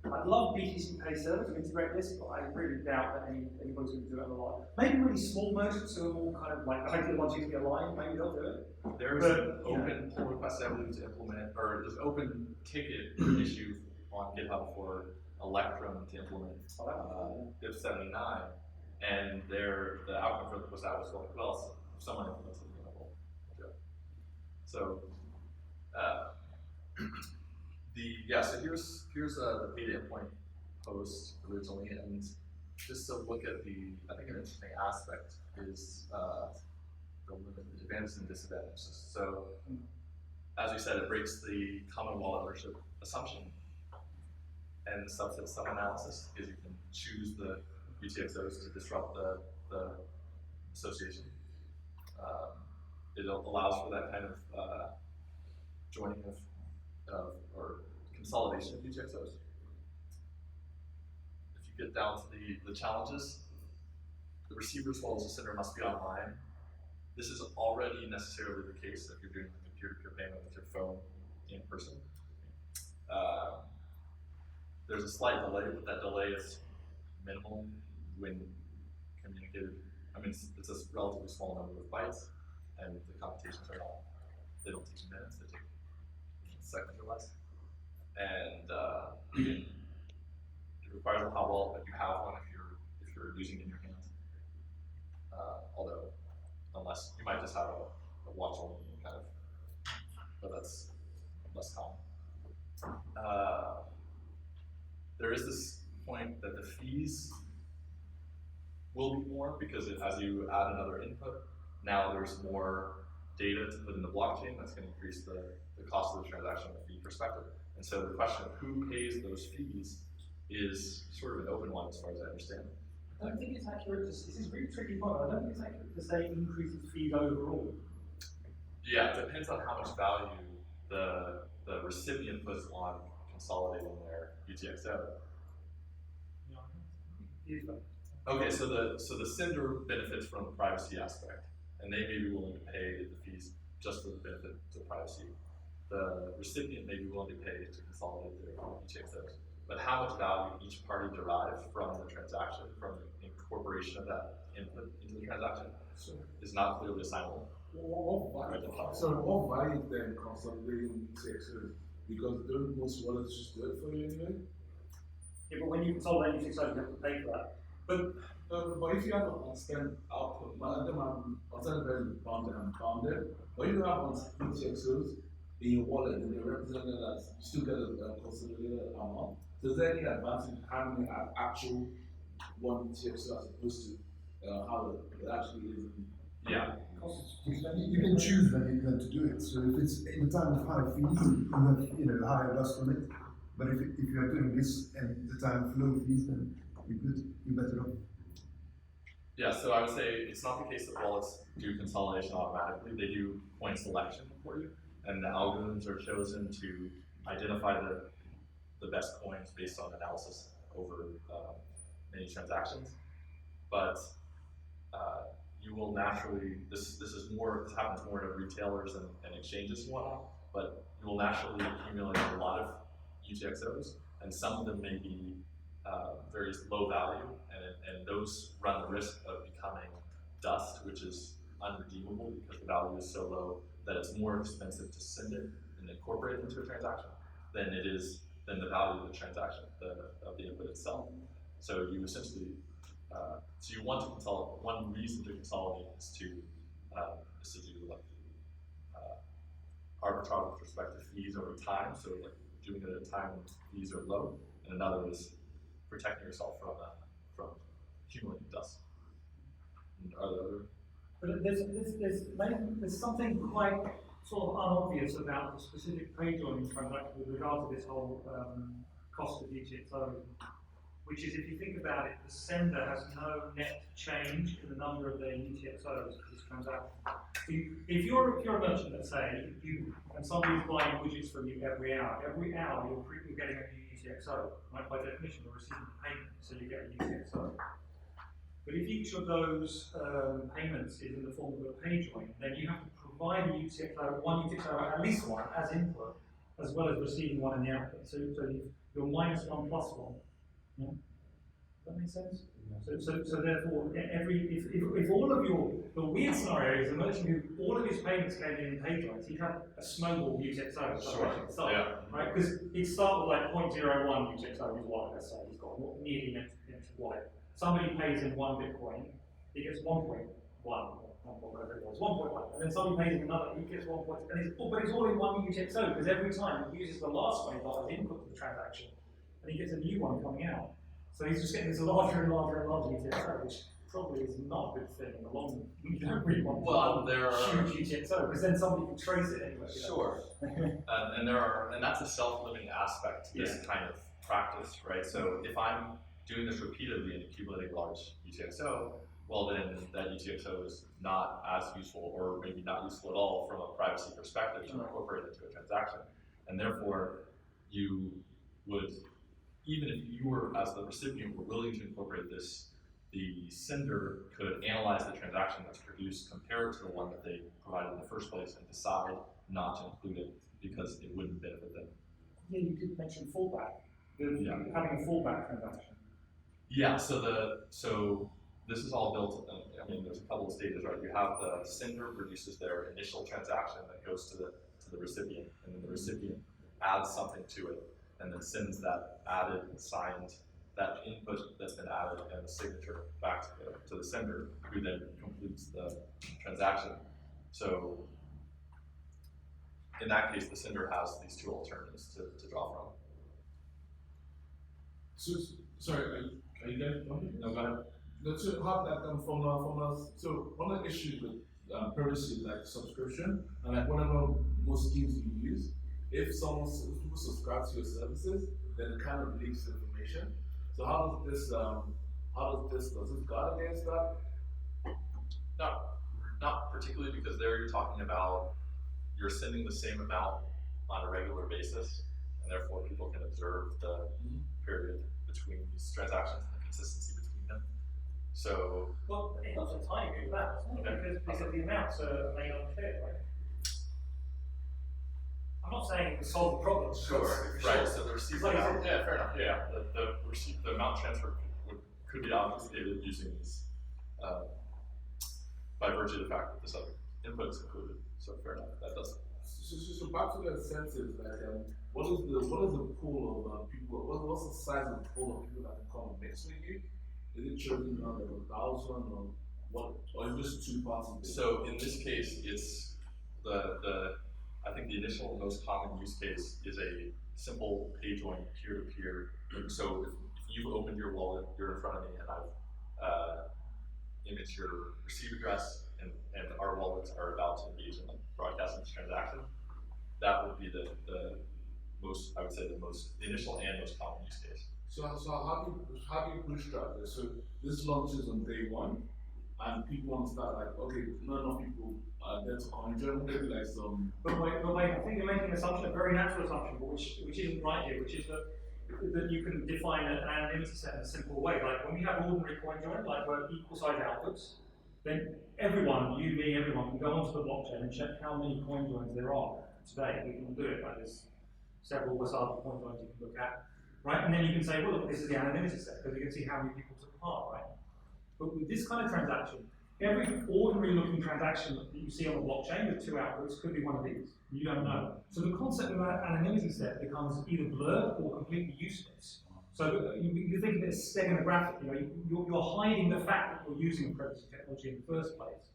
I'd love BTC Pay Server to integrate this, but I really doubt that anybody's going to do it a lot. Maybe really small merchants who are more kind of like, I hope the ones who get aligned, maybe they'll do it. There's an open pull request I believe to implement, or there's open ticket issue on GitHub for Electrum to implement diff 79, and the outcome for was that was well, someone implemented it. So, so here's the pay to endpoint post originally, and just to look at I think an interesting aspect is the advantages and disadvantages. So, as we said, it breaks the common wallet ownership assumption, and the subset sum analysis is you can choose the UTXOs to disrupt the association. It allows for that kind of joining of or consolidation of UTXOs. If you get down to the challenges, the receiver as well as the sender must be online. This is already necessarily the case if you're doing like a peer-to-peer payment with your phone in person. There's a slight delay, but that delay is minimal when communicated. I mean, it's a relatively small number of bytes. And the computations they don't take minutes, they take seconds or less. And it requires a hot wallet, but you have one if you're using it in your hands. Although, unless you might just have a watch only kind of, but that's less common. There is this point that the fees will be more because as you add another input, now there's more data to put in the blockchain that's going to increase the cost of the transaction from a fee perspective. And so the question of who pays those fees is sort of an open one as far as I understand. I don't think it's accurate. This is a really tricky point. I don't think it's accurate to say increases fees overall. Yeah, it depends on how much value the recipient puts on consolidating their UTXO. Okay, so the sender benefits from the privacy aspect, and they may be willing to pay the fees just for the benefit of privacy. The recipient may be willing to pay to consolidate their UTXOs. But how much value each party derives from the transaction, from the incorporation of that input into the transaction, is not clearly assignable. So what value then consolidating UTXOs? Because don't most wallets just do it for you anyway? Yeah, but when you consolidate UTXOs, you have to pay for that. But if you have a constant output, them are constant values bounded and bounded. But if you have UTXOs in your wallet and they're represented as you still get a consolidated amount. So is there any advantage in having an actual one UTXO as opposed to how it actually is? Yeah. You can choose when to do it. So if it's in a time of high fees, you have higher dust on it. But if you are doing this and the time of low fees, then you're better off. Yeah, so I would say it's not the case that wallets do consolidation automatically. They do point selection for you, and the algorithms are chosen to identify the best coins based on analysis over many transactions. But you will naturally, this happens more in retailers and exchanges and whatnot, but you will naturally accumulate a lot of UTXOs, and some of them may be very low value, and those run the risk of becoming dust, which is unredeemable because the value is so low that it's more expensive to send it and incorporate it into a transaction than the value of the transaction, of the input itself. So you essentially, so you want to consolidate. One reason to consolidate is to do like arbitrage with respect to fees over time. So like doing it at a time when fees are low, and another is protecting yourself from accumulating dust. And are there other? But there's something quite sort of unobvious about the specific payjoin transaction with regard to this whole cost of UTXO, which is, if you think about it, the sender has no net change in the number of their UTXOs for this transaction. If you're a merchant, let's say, and somebody's buying widgets from you every hour you're getting a new UTXO, right? By definition, you're receiving payment, so you get a UTXO. But if each of those payments is in the form of a payjoin, then you have to provide a UTXO, one UTXO, at least one, as input, as well as receiving one in the output. So you're minus one plus one. Yeah? Does that make sense? Yeah. So therefore, if all of the weird scenario is a merchant who all of his payments came in payjoins, he'd have a snowball UTXO. Sure. Yeah. Right? Because he'd start with like 0.01 UTXO his wallet, let's say. He's got nearly empty wallet. Somebody pays him 1 Bitcoin, he gets 1.1, whatever it was, 1.1, and then somebody pays him another, he gets 1. But it's all in one UTXO, because every time he uses the last one he got as input to the transaction, and he gets a new one coming out. So he's just getting this larger and larger and larger UTXO, which probably is not a good thing in the long run. You don't really want huge UTXO, because then somebody can trace it anyway. Sure. and that's a self-limiting aspect to this kind of practice, right? So if I'm doing this repeatedly and accumulating large UTXO, well then that UTXO is not as useful, or maybe not useful at all from a privacy perspective to incorporate into a transaction. And therefore, you would, even if you were, as the recipient, were willing to incorporate this, the sender could analyze the transaction that's produced, compare it to the one that they provided in the first place, and decide not to include it because it wouldn't benefit them. Yeah, you did mention fallback. Having a fallback transaction. Yeah, so this is all built, I mean, there's a couple of stages, right? You have the sender produces their initial transaction that goes to the recipient, and then the recipient adds something to it, and then sends that added, signed, that input that's been added and the signature back to the sender, who then completes the transaction. So in that case, the sender has these two alternatives to draw from. So, sorry, are you guys talking? No, go ahead. Let's have that from us. So one of the issues with privacy is like subscription, and like whatever most schemes you use, if people subscribe to your services, then it kind of leaks information. So does this guard against that? Not particularly, because there you're talking about you're sending the same amount on a regular basis, and therefore people can observe the period between these transactions and the consistency between them. So, well, it helps a tiny bit with that, because the amounts are made unclear, right? I'm not saying to solve the problem. Sure, right. So the receipt amount, yeah, fair enough. Yeah, the amount transfer could be obfuscated using these by virtue of the fact that this other input is included. So fair enough. That does. So back to the incentives, like what is the pool of people? What's the size of the pool of people that can come and mix with you? Is it chosen out of 1,000 or what? Or is it just 2 parties? So in this case, it's I think the initial most common use case is a simple payjoin peer-to-peer. So if you've opened your wallet, you're in front of me, and I've imaged your receipt address, and our wallets are about to engage in broadcasting this transaction, that would be the most, I would say, the initial and most common use case. So how do you bootstrap this? So this launches on day one, and people want to start like, okay, not enough people are there to coinjoin, maybe like some. But wait, I think you're making an assumption, a very natural assumption, but which isn't right here, which is that you can define an anonymity set in a simple way. Like when we have ordinary coinjoin, like where equal size outputs, then everyone, you, me, everyone, can go onto the blockchain and check how many coin joins there are today. We can do it, like there's several Wasabi coin joins you can look at, right? And then you can say, well, look, this is the anonymity set, because you can see how many people took part, right? But with this kind of transaction, every ordinary looking transaction that you see on the blockchain with two outputs could be one of these. You don't know. So the concept of that anonymity set becomes either blurred or completely useless. So you think of it as steganographic, you're hiding the fact that you're using encryption technology in the first place.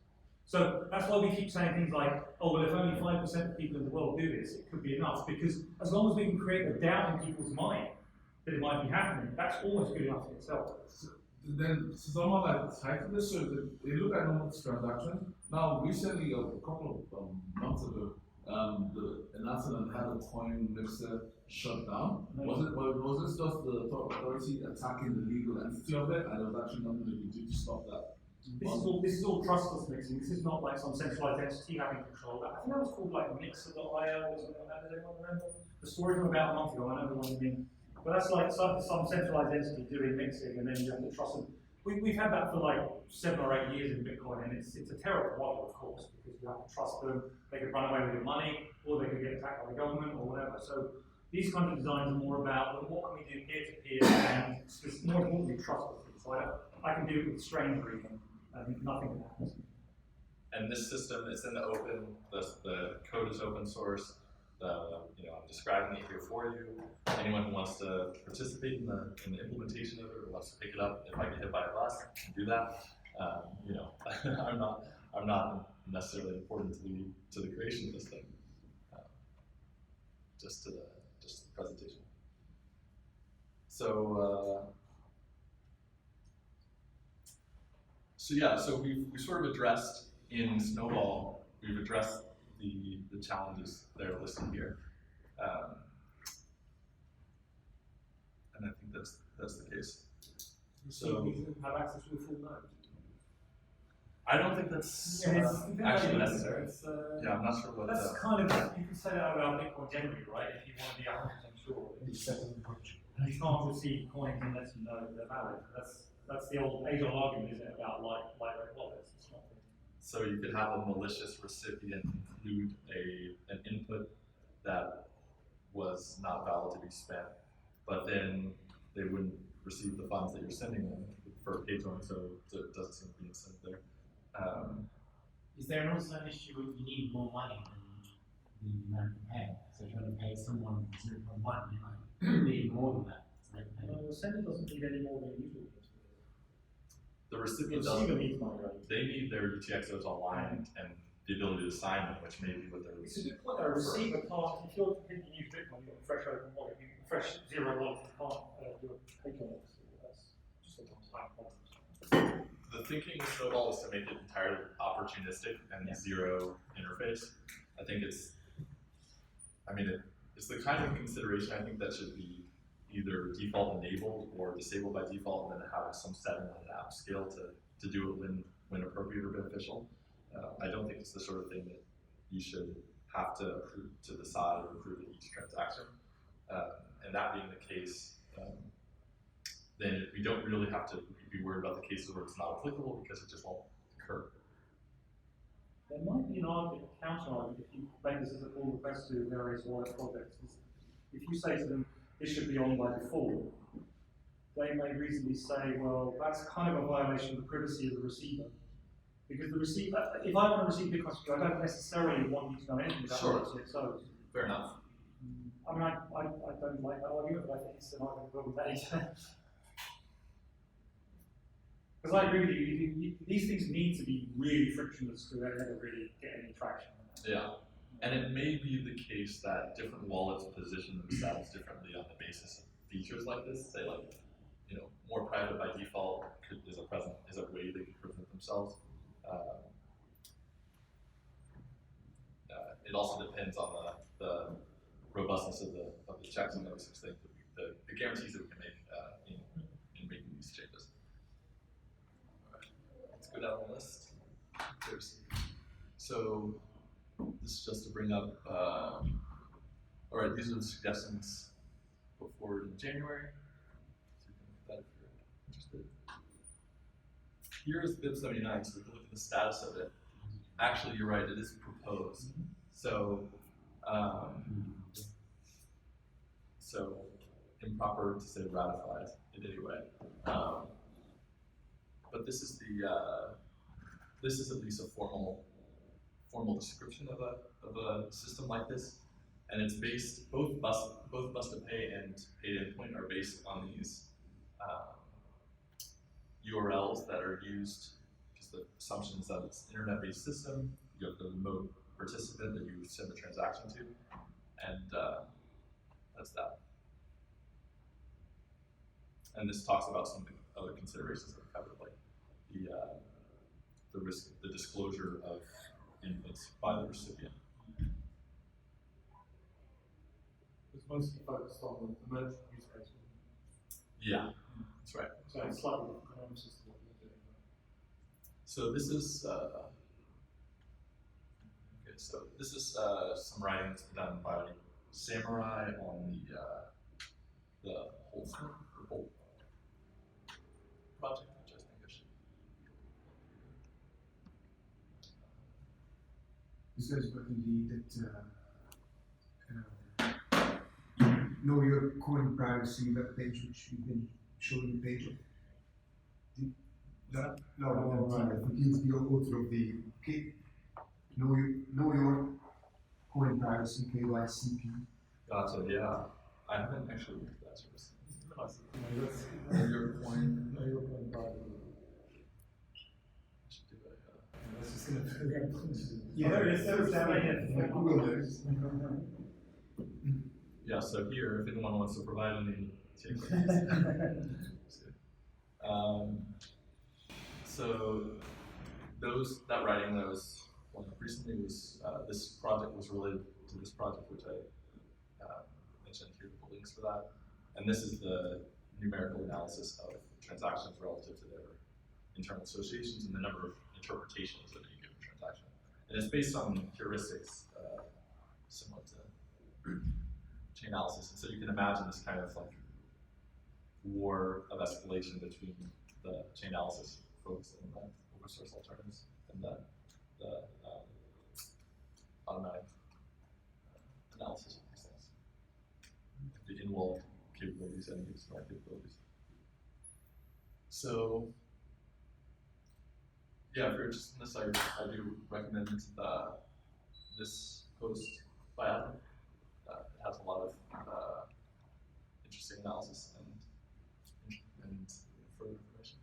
So that's why we keep saying things like, oh, well, if only 5% of people in the world do this, it could be enough. Because as long as we can create a doubt in people's mind that it might be happening, that's almost good enough in itself. Then someone like titled this, so they look at normal transactions. Now, recently, a couple of months ago, the announcement had a coin mixer shut down. Was this just the authority attacking the legal entity of it, and there was actually nothing they could do to stop that? This is all trustless mixing. This is not like some centralized entity having control. I think that was called like Mixer.io or something like that. Does anyone remember? The story from about a month ago. I know the one you mean. But that's like some centralized entity doing mixing, and then you have to trust them. We've had that for like 7 or 8 years in Bitcoin, and it's a terrible model, of course, because you have to trust them. They could run away with your money, or they could get attacked by the government, or whatever. So these kind of designs are more about, well, what can we do peer-to-peer, and it's more importantly, trustworthy. So I can do it with stranger even, and nothing happens. And this system is in the open. The code is open source. I'm describing it here for you. Anyone who wants to participate in the implementation of it or wants to pick it up, if I get hit by a bus, I can do that. I'm not necessarily important to the creation of this thing. Just to the presentation. So we sort of addressed in Snowball. We've addressed the challenges that are listed here, and I think that's the case. So you can have access to a full node. I don't think that's actually necessary. I'm not sure what. That's kind of, you can say that about Bitcoin generally, right? If you want to be 100% sure. You can't receive coins unless you know they're valid. That's the old age-old argument, isn't it, about lightweight wallets? It's not. So you could have a malicious recipient include an input that was not valid to be spent, but then they wouldn't receive the funds that you're sending them for payjoins, so it doesn't seem to be incentive there. Is there also an issue if you need more money than the amount you pay? So if you're going to pay someone 0.1, you might need more than that. The sender doesn't need any more than usual. The recipient needs money, right? They need their UTXOs online and the ability to sign them, which may be what they're. It's a good point. A receiver can't. If you're thinking use Bitcoin, you've got a fresh open wallet, fresh zero wallet, you can't do a payjoin. That's just a time problem. The thinking with Snowball is to make it entirely opportunistic and zero interface. I think it's the kind of consideration I think that should be either default enabled or disabled by default, and then having some setting on an app scale to do it when appropriate or beneficial. I don't think it's the sort of thing that you should have to approve to decide or approve at each transaction. And that being the case, then we don't really have to be worried about the cases where it's not applicable because it just won't occur. There might be an argument, counter argument, if you make this as a pull request to various wallet projects. If you say to them, this should be on by default, they may reasonably say, well, that's kind of a violation of the privacy of the receiver. Because the receiver, if I want to receive Bitcoin, I don't necessarily want you to know anything about UTXOs. Fair enough. I mean, I don't like that argument, but I think it's an argument well made. Because I agree with you, these things need to be really frictionless to ever really get any traction. Yeah, and it may be the case that different wallets position themselves differently on the basis of features like this. Say, like, more private by default is a way they can present themselves. It also depends on the robustness of the checks and those things, the guarantees that we can make in making these changes. Let's go down the list. So this is just to bring up. All right, these are the suggestions put forward in January. So you can look at that if you're interested. Here is BIP 79, so we can look at the the status of it. Actually, you're right. It is proposed. So, so improper to say ratified in any way. But this is this is at least a formal description of a system like this, and it's based both bus to pay and pay to endpoint are based on these URLs that are used, because the assumption is that it's an internet-based system. You have the remote participant that you send the transaction to, and that's that. And this talks about some other considerations that are covered, like the risk, the disclosure of inputs by the recipient. It's mostly focused on the merchant use case. Yeah, that's right. So it's slightly different analysis to what we're doing. So this is okay. So this is some writing that's been done by Samurai on the whole project, which I think I should. This goes back indeed that know your coin privacy web page, which you've been showing the page of. I think he's the author of the know your coin privacy KYCP. Gotcha. Yeah, I haven't actually looked at that service. Know your coin. No, you're going by I should do a. that's just going to Yeah, it's down here. Google knows. Yeah, so here, if anyone wants to provide any takes. So that writing that was one up recently was this project was related to this project, which I mentioned here, the links for that. And this is the numerical analysis of transactions relative to their internal associations and the number of interpretations of any given transaction. And it's based on heuristics similar to chain analysis. And so you can imagine this kind of like war of escalation between the chain analysis folks and the open source alternatives and the automatic analysis of these things. The in-wall capabilities and the external capabilities. So, yeah, if you're interested in this, I do recommend this post by Adam. It has a lot of interesting analysis and further information.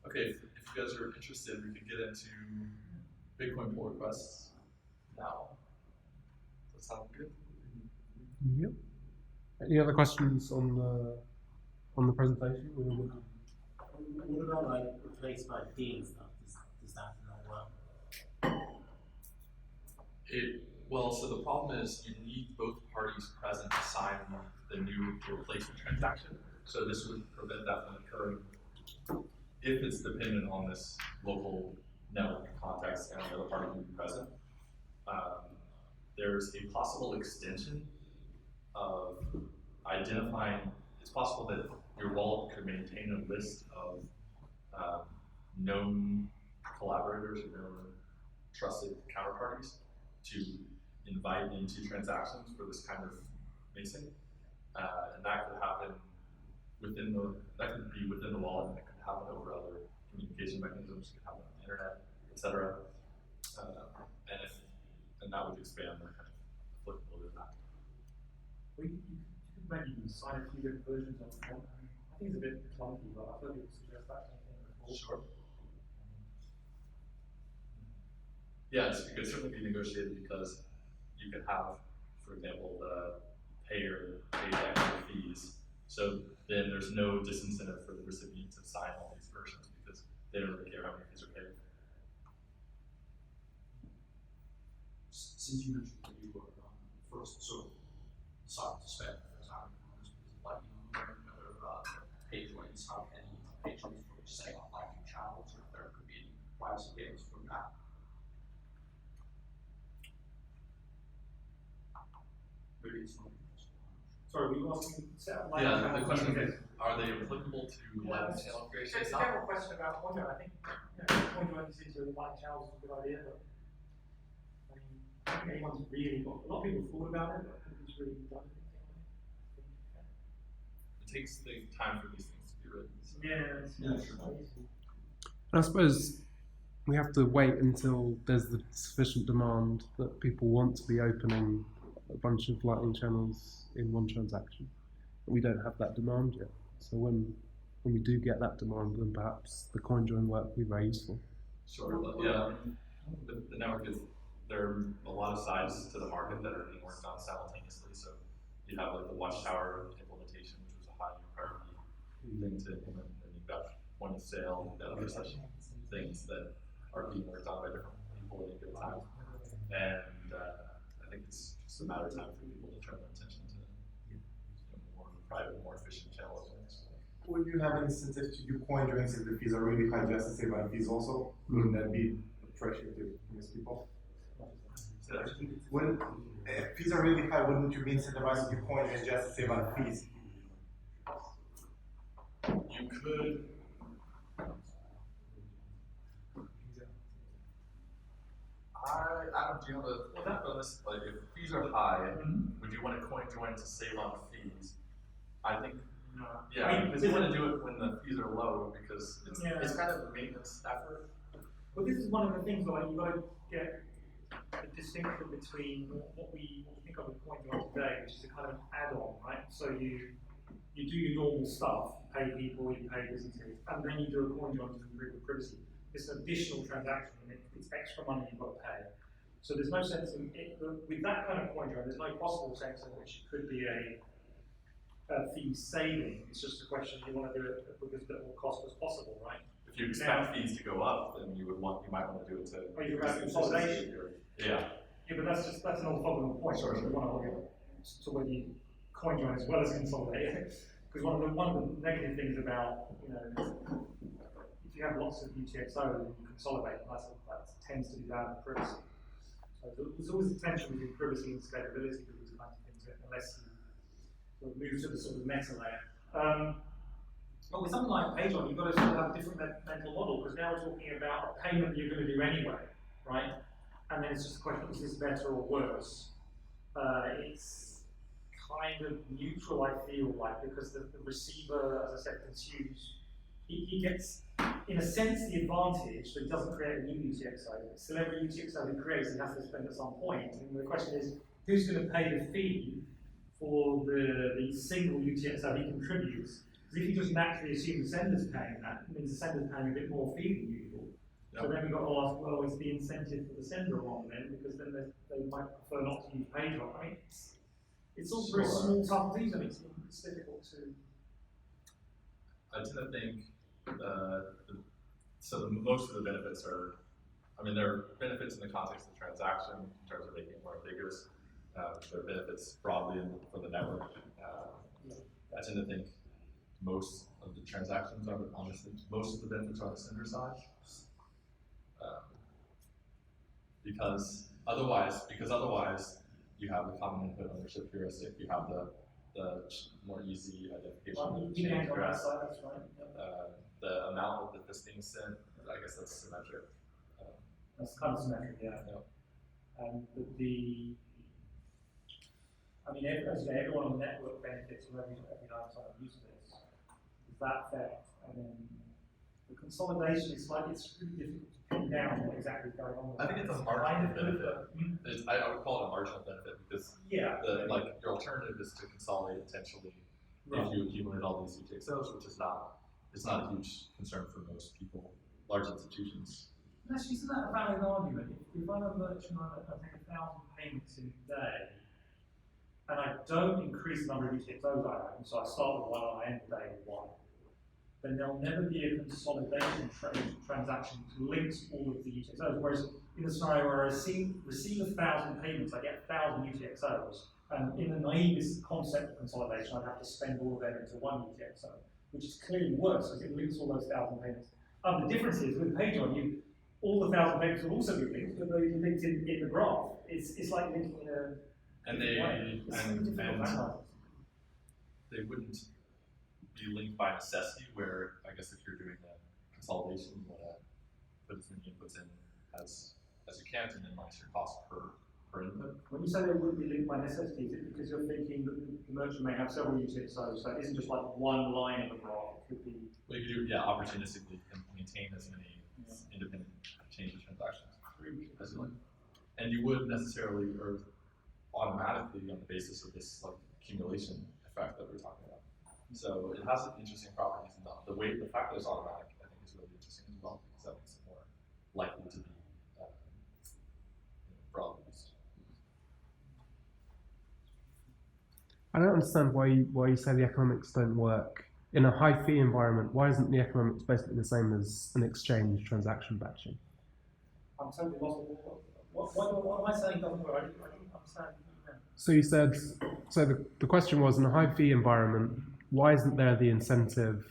Okay, if you guys are interested, we could get into Bitcoin pull requests now. Does that sound good? Yep. Any other questions on the presentation? What about like replaced by fee and stuff? Does that not work? Well, so the problem is you need both parties present to sign the new replacement transaction. So this would prevent that from occurring if it's dependent on this local network context and the other party can be present. There's a possible extension of identifying, it's possible that your wallet could maintain a list of known collaborators or known trusted counterparties to invite into transactions for this kind of mixing. And that could happen that could be within the wallet, and it could happen over other communication mechanisms, it could happen on the internet, etc. And that would expand the kind of applicability of that. Well, you could maybe sign a few different versions of one. I think it's a bit clunky, but I've heard people suggest that kind of thing before. Sure. Yes, it could certainly be negotiated because you could have, for example, the payer pay extra fees. So then there's no disincentive for the recipient to sign all these versions because they don't really care how many fees are paid. Since you mentioned that you were first sort of decided to spend like payjoins have any implications for setting up liking channels, or if there could be any privacy gains from that? Maybe it's not. Sorry, were you asking set up live Yeah, channels the question using is, are they applicable to live channel creation? It's a general question about CoinJoin. I think CoinJoins into live channels is a good idea, but I mean, I don't think anyone's really got. A lot of people have thought about it, but nobody's really done anything on it. It takes the time for these things to be written. So. Yeah, it's crazy. And I suppose we have to wait until there's the sufficient demand that people want to be opening a bunch of Lightning channels in one transaction. But we don't have that demand yet. So when we do get that demand, then perhaps the CoinJoin work will be very useful. Sure, but yeah, the network is, there are a lot of sides to the market that are being worked on simultaneously. So you have like the Watchtower implementation, which was a high priority thing to implement, and you've got point of sale, you've got other such things that are being worked on by different people at a given time. And I think it's just a matter of time for people to turn their attention to more private, more efficient channels. Would you have an incentive to do CoinJoins if the fees are really high, just to save on fees also? Wouldn't that be pressure to most people? Wouldn't, if fees are really high, wouldn't you be incentivized to do CoinJoins just to save on fees? You could. I don't, do you have a thought on this? Like, if fees are high, would you want a CoinJoin to save on fees? I think, yeah, because you want to do it when the fees are low, because it's kind of a maintenance effort. But this is one of the things, like, you've got to get the distinction between what we think of as CoinJoin today, which is a kind of add-on, right? So you do your normal stuff, you pay people, you pay businesses, and then you do a CoinJoin to improve the privacy. It's an additional transaction, and it's extra money you've got to pay. So there's no sense in it, with that kind of CoinJoin, there's no possible sense in which it could be a fee saving. It's just a question you want to do it with as little cost as possible, right? If you expect fees to go up, then you might want to do it to. Oh, you're about consolidation. Yeah. Yeah, but that's an orthogonal point. Sure. We want to look at to whether you CoinJoin as well as consolidate. Because one of the negative things about, if you have lots of UTXO and you consolidate, that tends to be bad for privacy. So there's always a tension between privacy and scalability with these kinds of things, unless you sort of move to the sort of meta layer. But with something like payjoin, you've got to sort of have a different mental model, because now we're talking about a payment you're going to do anyway, right? And then it's just a question, is this better or worse? It's kind of neutral, I feel like, because the receiver, as I said, consumes, he gets, in a sense, the advantage that he doesn't create a new UTXO. Still, every UTXO he creates, he has to spend at some point. And the question is, who's going to pay the fee for the single UTXO he contributes? Because if you just naturally assume the sender's paying that, it means the sender's paying a bit more fee than usual. Yep. So then we've got to ask, well, is the incentive for the sender wrong then? Because then they might prefer not to use payjoin. I mean, it's all very small, tough things, and it's difficult to. I tend to think most of the benefits are, there are benefits in the context of the transaction in terms of making it more ambiguous. There are benefits broadly for the network. I tend to think most of the transactions are most of the benefits are on the sender side. Because otherwise you have the common input ownership heuristic, you have the more easy identification. You can go outside, that's right. The amount that this thing sent, I guess that's symmetric. That's kind of symmetric, yeah. But everyone on the network benefits from every lifetime of use of this. Is that fact? And then the consolidation is really difficult to pin down what exactly is going on. I think it's a marginal benefit. I would call it a marginal benefit because your alternative is to consolidate potentially if you accumulate all these UTXOs, which is not a huge concern for most people, large institutions. Actually, isn't that a valid argument? If I'm a merchant, I take 1,000 payments in a day, and I don't increase the number of UTXOs I own, so I start with one and I end the day with one, then there'll never be a consolidation transaction to link all of the UTXOs. Whereas in the scenario where I receive 1,000 payments, I get 1,000 UTXOs, and in the naivest concept of consolidation, I'd have to spend all of them into one UTXO, which is clearly worse because it links all those 1,000 payments. The difference is with payjoin, all the 1,000 payments will also be linked, but they'll be linked in the graph. It's like linking in a. they wouldn't be linked by necessity, where I guess if you're doing a consolidation, you want to put as many inputs in as you can to minimize your cost per input. When you say they wouldn't be linked by necessity, is it because you're thinking that the merchant may have several units, so it isn't just like one line of the graph, it could be... Well, you could do, opportunistically maintain as many independent change of transactions as you like. And you would necessarily, or automatically, on the basis of this like accumulation effect that we were talking about. So it has interesting properties, and the fact that it's automatic, I think, is really interesting as well, because that makes it more likely to be broadly used. I don't understand why you say the economics don't work. In a high fee environment, why isn't the economics basically the same as an exchange transaction batching? I'm totally lost. What am I saying doesn't work? I don't understand. So you said, the question was, in a high fee environment, why isn't there the incentive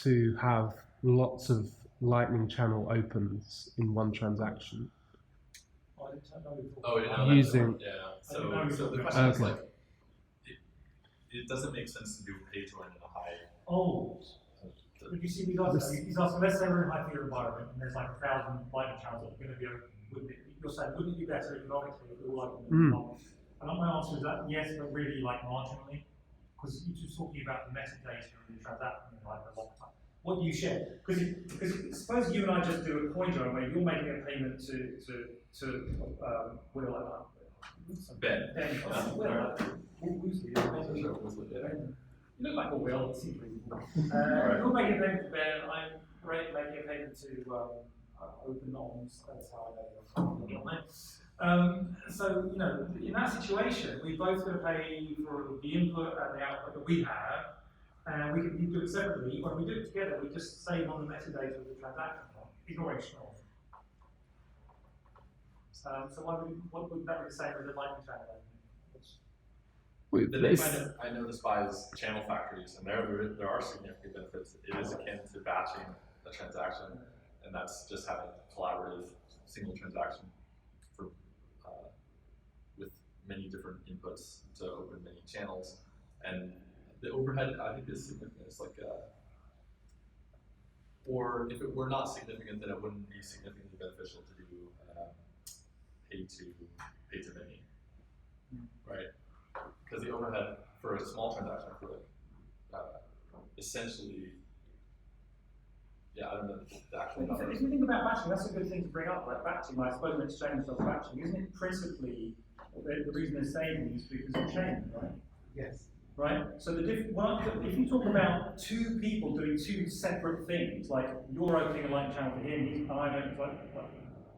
to have lots of Lightning channel opens in one transaction? Oh, yeah. Using... So the question is like, it doesn't make sense to do a pay join in a high. Oh. But you see, he's asking, let's say we're in a high fear environment and there's like 1,000 lightning channels that are going to be open. You're saying, wouldn't it be better economically if we all open? And my answer is that yes, but really like marginally. Because you're just talking about the metadata and the transaction like a long time. What do you share? Because suppose you and I just do a coin join where you're making a payment to Will Ben. Woosley. You look like a Will, it seems reasonable. You're making a payment to Ben, I'm making a payment to Open Arms, that's how I know it. So, in that situation, we both going to pay for the input and the output that we have, and we can do it separately. When we do it together, we just save on the metadata of the transaction, ignoring Schnorr. So what would that be the same as a Lightning channel? The name I know this by is channel factories, and there are significant benefits. It is akin to batching a transaction, and that's just having a collaborative single transaction for with many different inputs to open many channels. And the overhead, I think, is significant. It's like, or if it were not significant, then it wouldn't be significantly beneficial to do pay to many, right? Because the overhead for a small transaction, I feel like essentially, I don't know the actual number. If you think about batching, that's a good thing to bring up. Like batching, I suppose an exchange does batching. Isn't it principally the reason they're saying is because of chain, right? Yes. Right? So if you talk about two people doing two separate things, like you're opening a Lightning channel for him, and I'm opening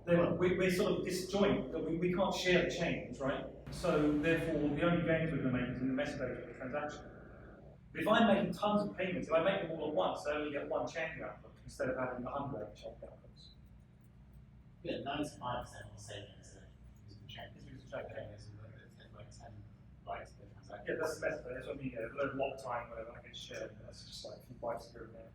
then we're sort of disjoint, that we can't share the chains, right? So therefore, the only gains we're going to make is in the metadata of the transaction. But if I'm making tons of payments, if I make them all at once, I only get one change output instead of having 100 change outputs. Yeah, 95% of the savings is the check. It's like 10 bytes per transaction. Yeah, that's the best. That's what I mean. A lot of time, whatever, I get shared. That's just like a few bytes here and there.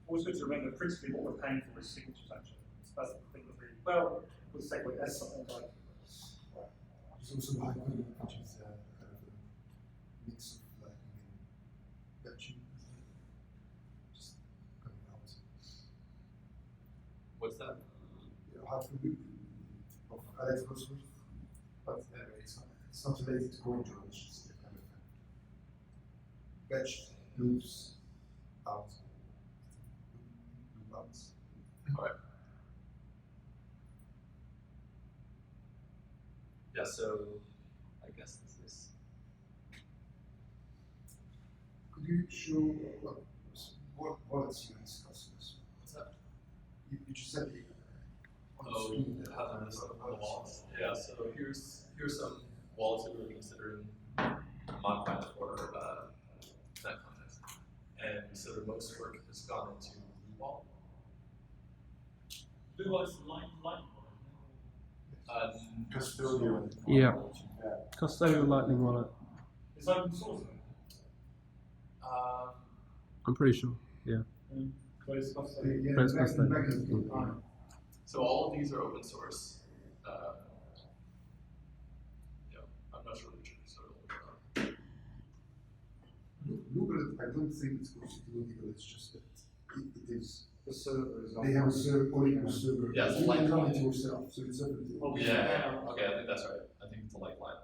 Always good to remember principally what we're paying for is signatures, actually. That's the thing that really, well, we'll segue, that's something like. There's also the hyperlink, which is kind of a mix of batching, just coming out. What's that? Hyperlink of Alex Woosley, but it's not related to coinjoins, it's just a kind of batched loops out. Loop out. All right. Yeah, so I guess this is. Could you show what wallets you use customers? What's that? You just said the How to list the wallets. Yeah, so here's some wallets that we're considering modifying for that context. And so the most work has gone into Blue Wall. Blue Wall is Lightning. Custodial. Yeah. Custodial Lightning wallet. It's open source. I'm pretty sure. Yeah. But it's custodial. But it's custodial. So all of these are open source. I'm not sure what the truth is. I don't think it's constitutional, it's just that it is. The server is. They have a server, Olympus server. Yeah, it's you like- can run it yourself, so it's separate. Oh, Yeah, okay, I think that's right. I think it's a lifeline.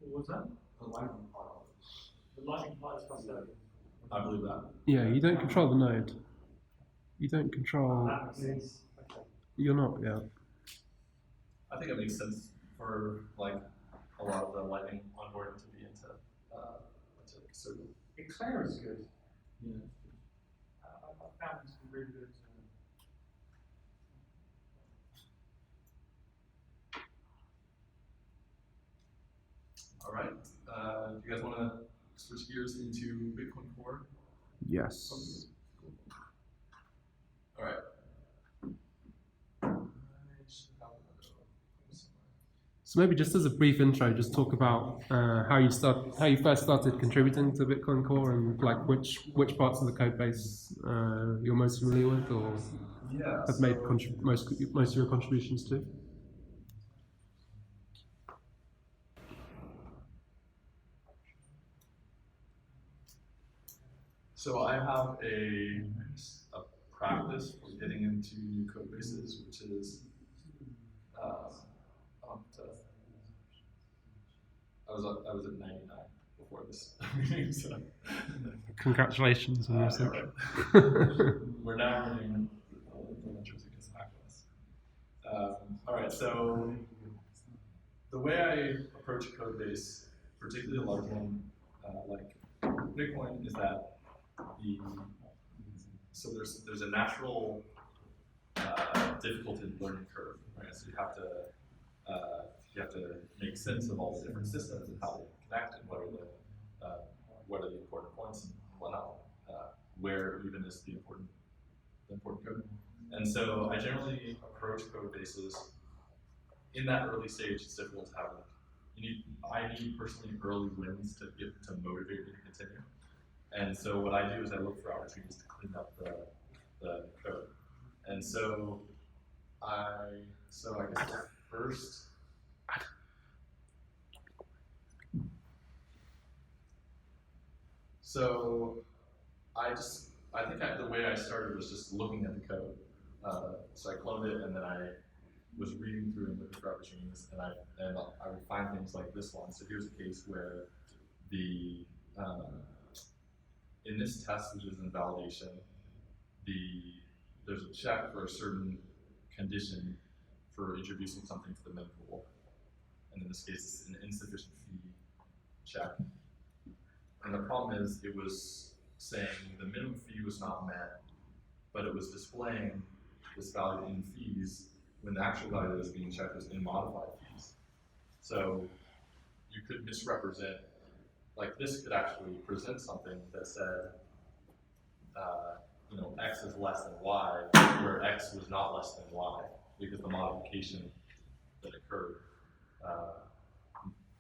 What was that? The lightning part. The lightning part is custodian. I believe that. Yeah, you don't control the node. You don't control. That makes sense. Okay. You're not. Yeah. I think it makes sense for like a lot of the lightning onboarding to be into server. Eclair is good. Yeah. I found this really good. All right. Do you guys want to switch gears into Bitcoin Core? Yes. All right. So maybe just as a brief intro, just talk about how you first started contributing to Bitcoin Core and like which parts of the code base you're most familiar with or Yeah. have made most of your contributions to. So I have a practice for getting into new code bases, which is I was at 99 before this meeting, so Congratulations on your yeah, switch. right. We're now running the ventures against macOS. All right, so the way I approach a code base, particularly a large one like Bitcoin, is that there's a natural difficulty learning curve, right? So you have to make sense of all the different systems and how they connect and what are the important points and whatnot, where even is the important code. And so I generally approach code bases in that early stage. It's difficult to have. I need personally early wins to motivate me to continue. And so what I do is I look for opportunities to clean up the code. And so I guess the first. So the way I started was just looking at the code. So I cloned it and then I was reading through and looking for opportunities, and I would find things like this one. So here's a case where in this test, which is in validation, there's a check for a certain condition for introducing something to the mem pool, and in this case, it's an insufficient fee check. And the problem is, it was saying the minimum fee was not met, but it was displaying this value in fees when the actual value that was being checked was in modified fees. So you could misrepresent, like this could actually present something that said, X is less than Y, where X was not less than Y, because the modification that occurred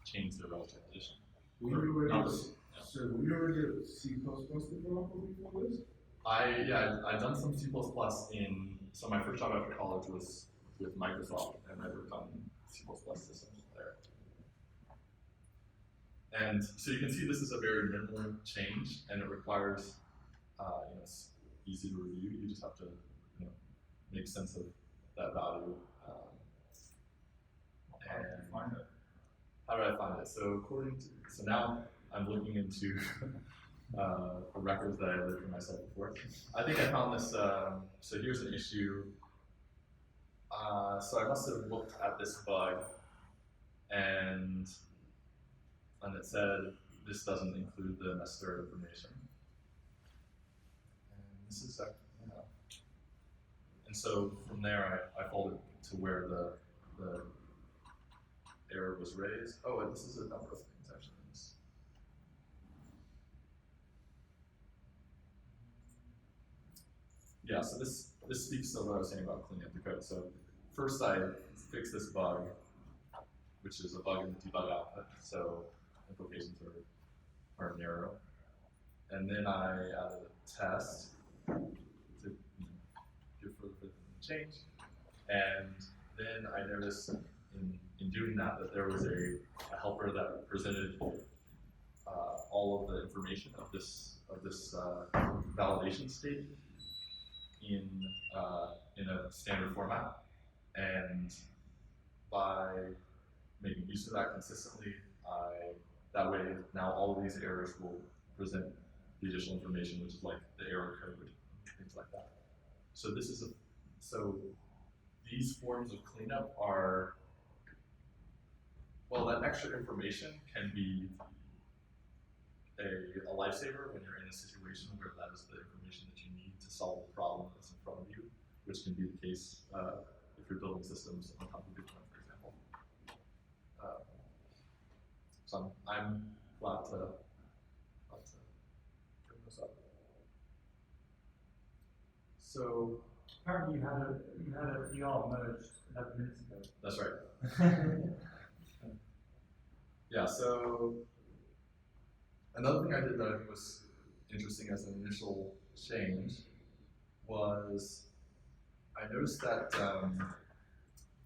changed the relative position. Were you already a C++ developer before this? I've done some C++ so my first job after college was with Microsoft, and I worked on C++ systems there. And so you can see this is a very minimal change, and it requires, it's easy to review. You just have to, make sense of that value. How did you find it? How did I find it? So now I'm looking into the records that I did for myself before. I think I found this. So here's an issue. So I must have looked at this bug, and it said this doesn't include the necessary information. And this is and so from there I followed it to where the error was raised. Oh, and this is a number of things actually. Yeah, so this speaks to what I was saying about cleaning up the code. So first I fixed this bug, which is a bug in the debug output, so implications are narrow. And then I added a test to give further change. And then I noticed in in doing that, there was a helper that presented all of the information of this validation state in a standard format, and by making use of that consistently, that way now all of these errors will present the additional information, which is like the error code, things like that. So these forms of cleanup are, well, that extra information can be a lifesaver when you're in a situation where that is the information that you need to solve the problem that's in front of you, which can be the case if you're building systems on top of Bitcoin, for example. So I'm glad to bring this up. So Apparently you had a PR merged 11 minutes ago. that's right. Yeah, so another thing I did that I think was interesting as an initial change was I noticed that,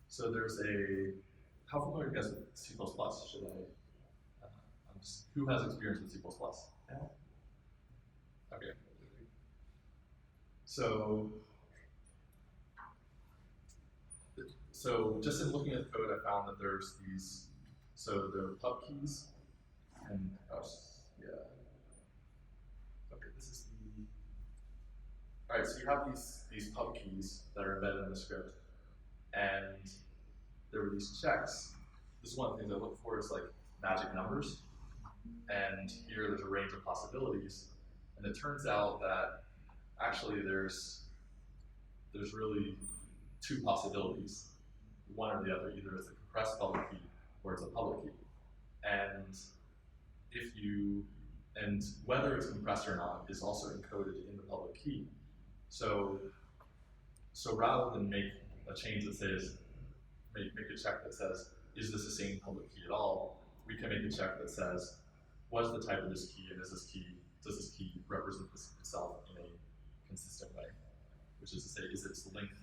so there's how familiar are you guys with C++? Should I, who has experience with C++? Yeah. Okay. So just in looking at the code, I found that there's these, so there are pub keys, and yeah. Okay, this is all right, so you have these pub keys that are embedded in the script, and there were these checks. This is one of the things I look for is like magic numbers, and here there's a range of possibilities, and it turns out that actually there's really two possibilities, one or the other. Either it's a compressed public key or it's a public key, and whether it's compressed or not is also encoded in the public key. So rather than make a change that says, make a check that says, is this the same public key at all? We can make a check that says, what is the type of this key, and does this key represent itself in a consistent way? Which is to say, is its length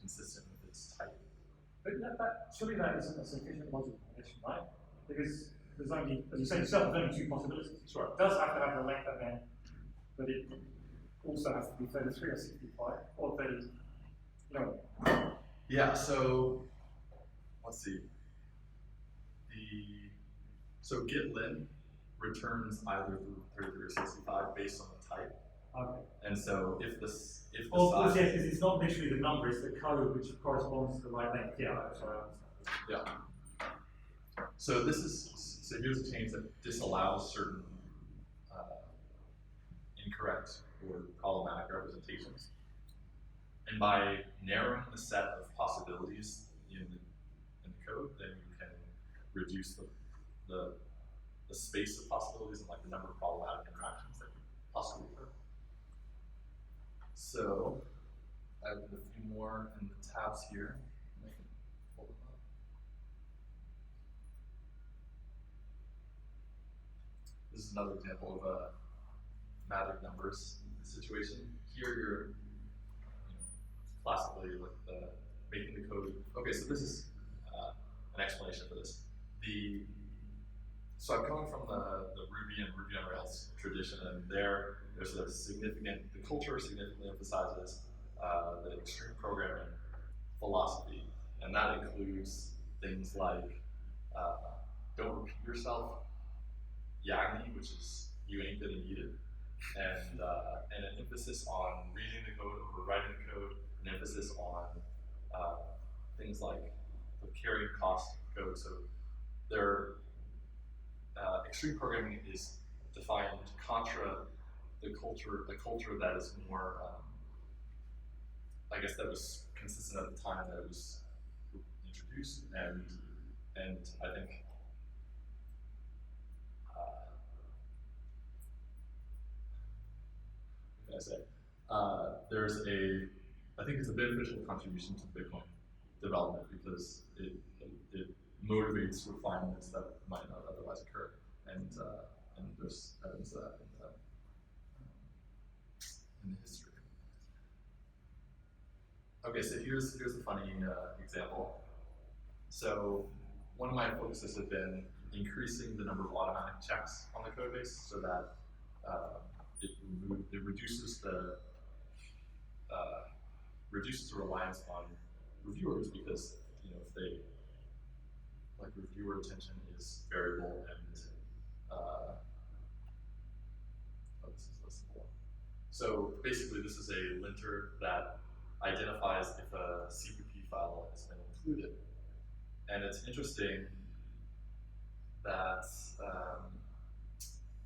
consistent with its type? But surely that isn't a sufficient logical condition, right? Because there's only, as you say yourself, there's only two possibilities. Sure. It does have to have the length at the end, but it also has to be 33 or 65 or 30. No. Yeah, so let's see. So getLin returns either 33 or 65 based on the type. Okay. And so if the Yes, size, because it's not literally the number, it's the code which corresponds to the right length. Yeah, that's right. yeah. So here's a change that disallows certain incorrect or problematic representations. And by narrowing the set of possibilities in the code, then you can reduce the space of possibilities and like the number of problematic interactions that could possibly occur. So I have a few more in the tabs here. I can pull them up. This is another example of a magic numbers situation. Here you're classically like making the code. Okay, so this is an explanation for this. So I'm coming from the Ruby and Ruby on Rails tradition, and there's a the culture significantly emphasizes the extreme programming philosophy, and that includes things like don't repeat yourself, YAGNI, which is you ain't gonna need it, and an emphasis on reading the code over writing the code, an emphasis on things like the carrying cost of code. So extreme programming is defined contra the culture that is more, I guess that was consistent at the time that it was introduced, and I think what can I say? I think it's a beneficial contribution to Bitcoin development because it motivates refinements that might not otherwise occur, and there's evidence of that in the history. Okay, so here's a funny example. So one of my focuses has been increasing the number of automatic checks on the code base so that it reduces the reliance on reviewers, because if they reviewer attention is variable and this is less simple. So basically, this is a linter that identifies if a CPP file has been included, and it's interesting that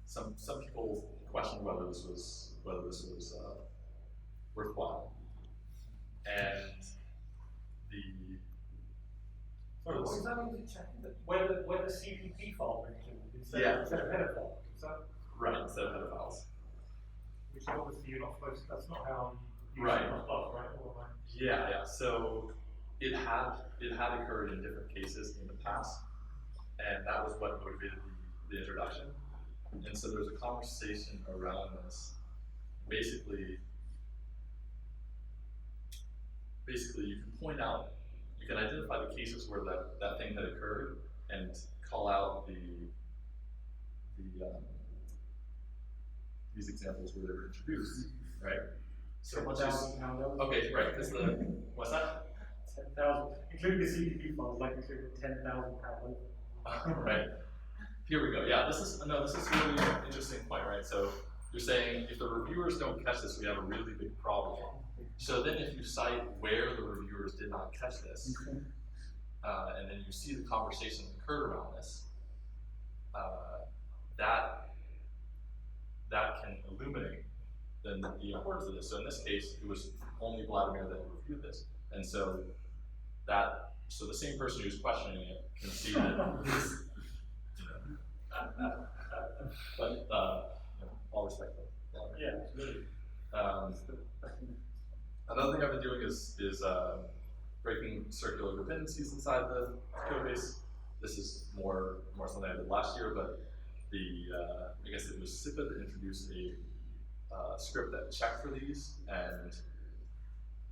some people questioned whether this was worthwhile, and Sorry, what does that mean to check? Whether CPP file is included instead of header file? Is that right, instead of header files. which obviously you're not supposed to, that's not how you use Right. C++, right? Or, Yeah. So it had occurred in different cases in the past, and that was what motivated the introduction. And so there's a conversation around this. Basically, you can point out, you can identify the cases where that thing had occurred and call out these examples where they were introduced, right? So once you okay, right, because what's that? 10,000, including the CPP files, like including 10,000 pound. Right. Here we go. Yeah, this is a really interesting point, right? So you're saying if the reviewers don't catch this, we have a really big problem. So then if you cite where the reviewers did not catch this, and then you see the conversation that occurred around this, that can illuminate the importance of this. So in this case, it was only Vladimir that reviewed this. And so the same person who's questioning it can see that this, but all respect to Vladimir. Yeah, absolutely. Another thing I've been doing is breaking circular dependencies inside the code base. This is more something I did last year, but I guess it was SIPA that introduced a script that checked for these, and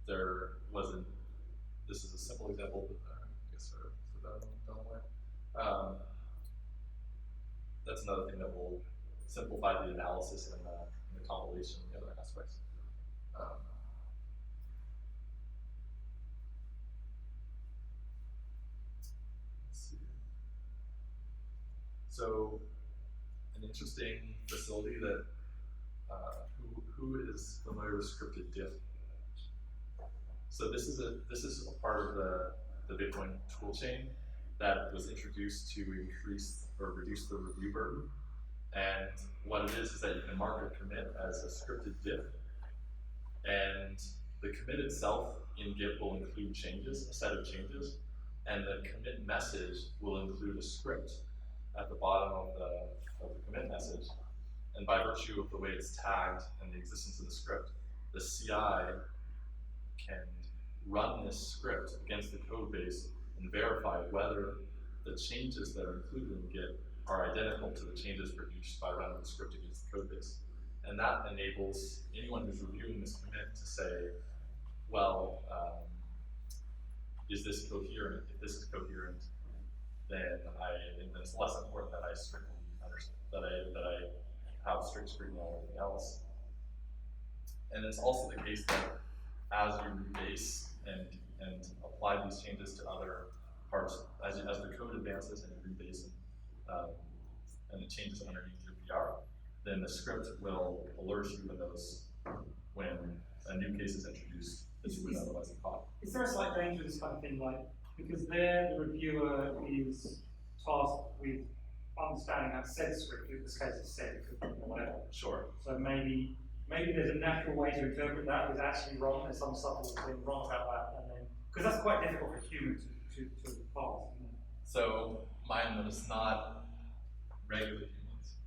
there wasn't. This is a simple example, but I guess for that one. That's another thing that will simplify the analysis and the compilation and the other aspects. So, an interesting facility that who is familiar with scripted diff? So this is a part of the Bitcoin toolchain that was introduced to increase or reduce the review burden. And what it is that you can mark a commit as a scripted diff, and the commit itself in Git will include changes, a set of changes, and the commit message will include a script at the bottom of the commit message. And by virtue of the way it's tagged and the existence of the script, the CI can run this script against the code base and verify whether the changes that are included in Git are identical to the changes produced by running the script against the code base. And that enables anyone who's reviewing this commit to say, well, is this coherent? If this is coherent, then it's less important that I strictly understand, that I have strict scrutiny on everything else. And it's also the case that as you rebase and apply these changes to other parts, as the code advances and you rebase and it changes underneath your PR, then the script will alert you when a new case is introduced that you would otherwise have caught. Is there a slight danger of this kind of thing, like, because there the reviewer is tasked with understanding that said script, in this case it's said, it could be whatever. Sure. So maybe there's a natural way to interpret that is actually wrong, there's some subtle thing wrong about that, and then, because that's quite difficult for humans to parse. So mine was not regular humans.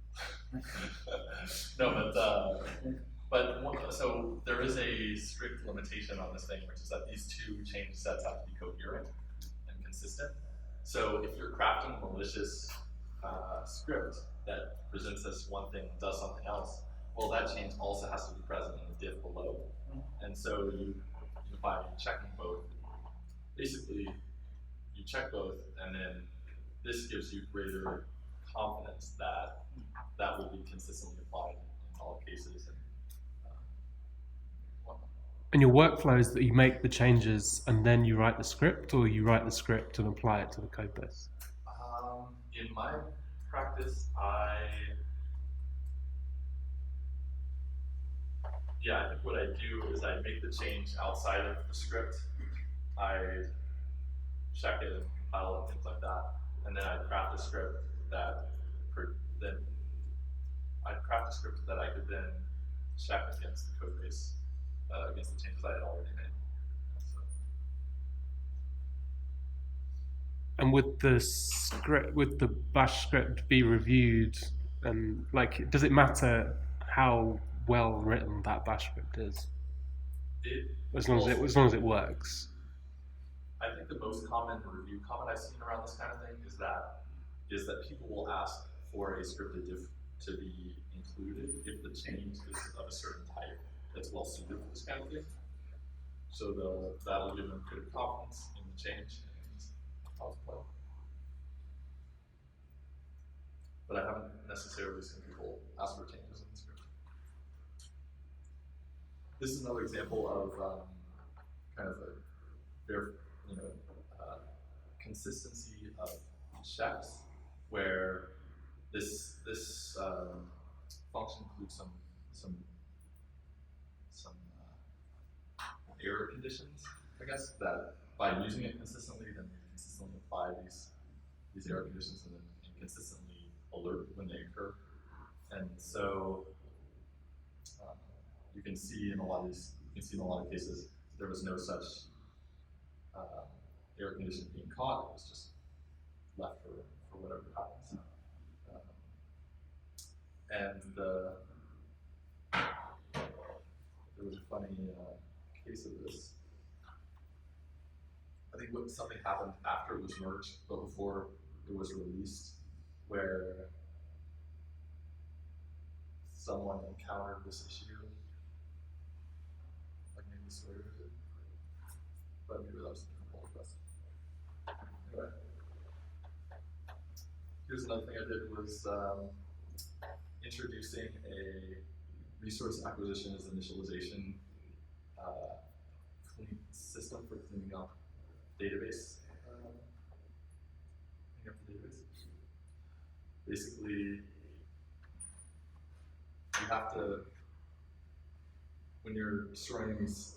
So there is a strict limitation on this thing, which is that these two change sets have to be coherent and consistent. So if you're crafting a malicious script that presents us one thing and does something else, well, that change also has to be present in the diff below. And so by checking both, basically you you check both, and then this gives you greater confidence that that will be consistently applied in all cases. And whatnot. And your workflow is that you make the changes and then you write the script, or you write the script and apply it to the code base? In my practice, I think what I do is I make the change outside of the script. I check it and compile it and things like that, and then I craft a script that I could then check against the code base, against the changes I had already made. So. And would the script, would the bash script be reviewed, and like, does it matter how well written that bash script is? As long as it works. I think the most common review comment I've seen around this kind of thing is that people will ask for a scripted diff to be included if the change is of a certain type that's well suited for this kind of thing. So that'll give them greater confidence in the change and how it's played. But I haven't necessarily seen people ask for changes in the script. This is another example of kind of a consistency of checks, where this function includes some error conditions, I guess, that by using it consistently, then we consistently apply these error conditions and then consistently alert when they occur. And so you can see in a lot of cases there was no such error condition being caught. It was just left for whatever happens. There was a funny case of this. I think something happened after it was merged, but before it was released, where someone encountered this issue. Like maybe Sawyer did, but maybe that was a different pull request. Anyway, here's another thing I did was introducing a resource acquisition as initialization system for cleaning up database. Basically, you have to, when you're storing these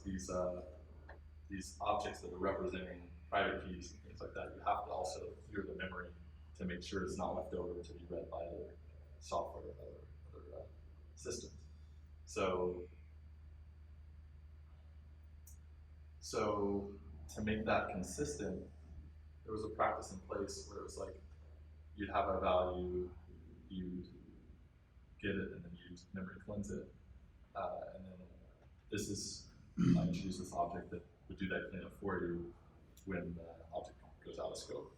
objects that are representing private keys and things like that, you have to also clear the memory to make sure it's not left over to be read by other software or other systems. So to make that consistent, there was a practice in place where it was like, you'd have a value, you'd get it, and then you'd memory cleanse it. And then I introduced this object that would do that cleanup for you when the object goes out of scope.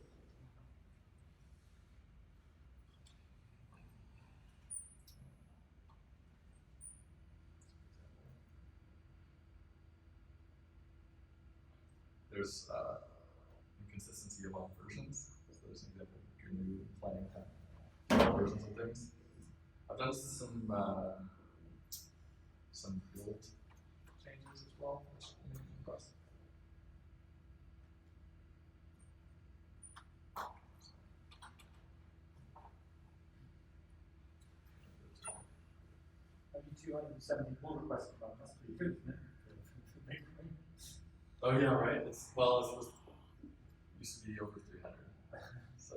There's inconsistency among versions. So there's an example of GNU playing versions of things. I've done some build changes as well, which you can impress. Only 270 pull requests a month. That's pretty good, isn't it? Oh yeah, right. It used to be over 300. So.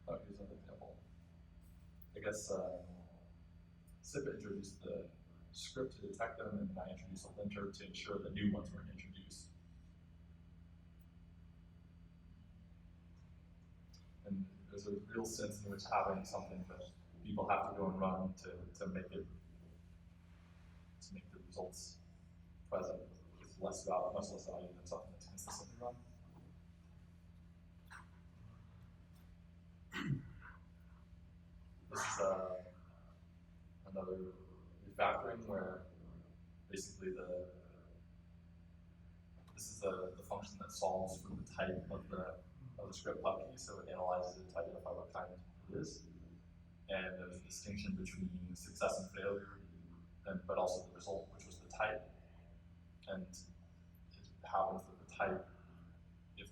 Oh, here's another example. I guess SIPA introduced the script to detect them, and then I introduced a linter to ensure that new ones weren't introduced. And there's a real sense in which having something that people have to go and run to make the results present is much less value than something that's consistently run. This is another refactoring where basically this is the function that solves for the type of the script pub key, so it analyzes it to identify what kind it is. And there's a distinction between success and failure, but also the result, which was the type. And it happens that the type, if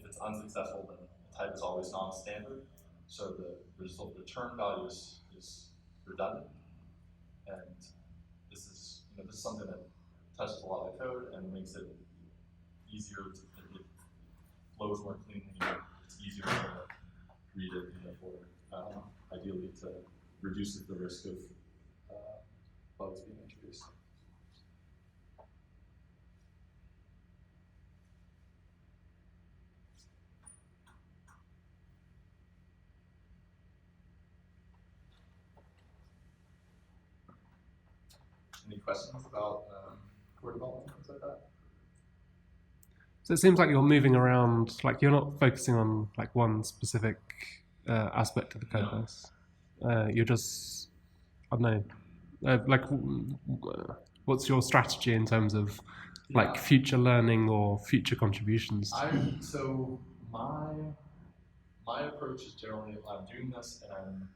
it's unsuccessful, then the type is always non-standard. So the result return value is redundant. And this is something that touches a lot of the code and makes it easier to it flows more cleanly. It's easier to read it, and therefore ideally to reduces the risk of bugs being introduced. Any questions about core development, things like that? So it seems like you're moving around, like you're not focusing on like one specific aspect of the code base. You're just, I don't know, what's your strategy in terms of like future learning or future contributions? So my approach is generally I'm doing this and I'm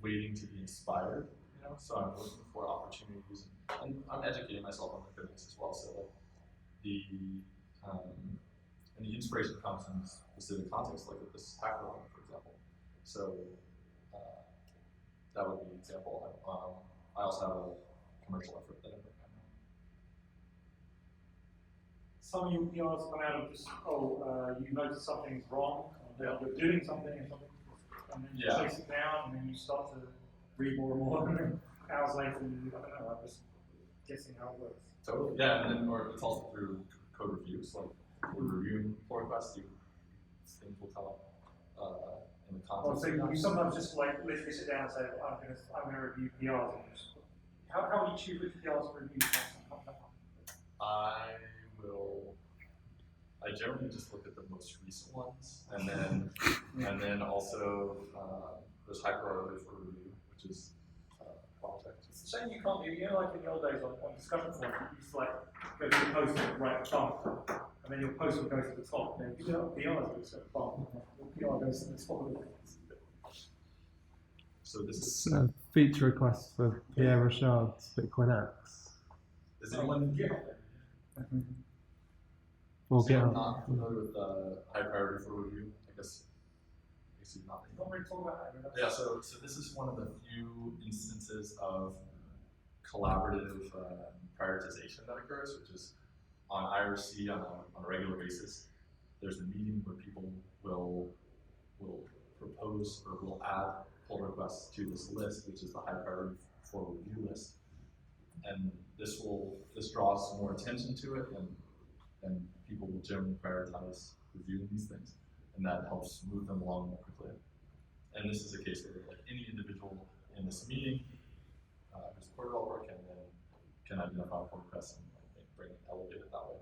waiting to be inspired. So I'm looking for opportunities, and I'm educating myself on the code base as well. So like and the inspiration comes in specific contexts, like with this hackathon, for example. So that would be an example. I also have a commercial effort that I'm working on. Some PRs come out of just, you notice something's wrong, you're doing something, and then you chase it down, and then you start to read more and more, and then hours later, I don't know, I'm just guessing how it works. Totally, yeah, and then, or it's also through code reviews, like we're reviewing pull requests, things will come up in the context. So you sometimes just like literally sit down and say, I'm gonna review PRs. And how do you choose which PRs to review? I generally just look at the most recent ones, and then and then also there's hyperarray for review, which is project. It's a shame you can't do, like in the old days on discussion forums, you used to like go to the post at the right top, and then your post would go to the top, and then you know PRs goes to the bottom, your PR goes to the top of the list. So this is a feature request for Pierre Richard's Bitcoin Axe. Is anyone Or is anyone not familiar with high priority for review? I guess you're not. Not really talk about that. Yeah, so this is one of the few instances of collaborative prioritization that occurs, which is on IRC on a regular basis. There's a meeting where people will propose or will add pull requests to this list, which is the high priority for review list, and this draws some more attention to it, and people will generally prioritize reviewing these things, and that helps move them along more quickly. And this is a case where like any individual in this meeting who's a core developer can identify pull requests and bring it, elevate it that way.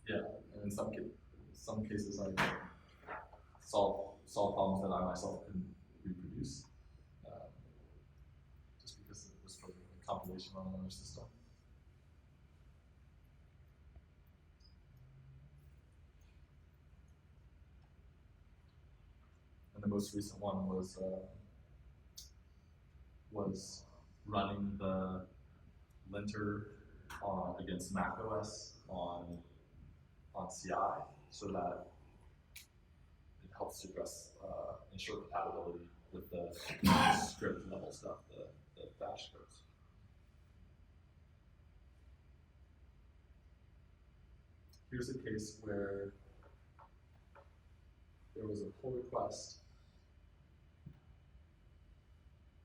Yeah, and in some cases I solve problems that I myself couldn't reproduce, just because it was for a compilation on another system. And the most recent one was running the linter against macOS on CI, so that it helps to ensure compatibility with the script level stuff, the bash scripts. Here's a case where there was a pull request.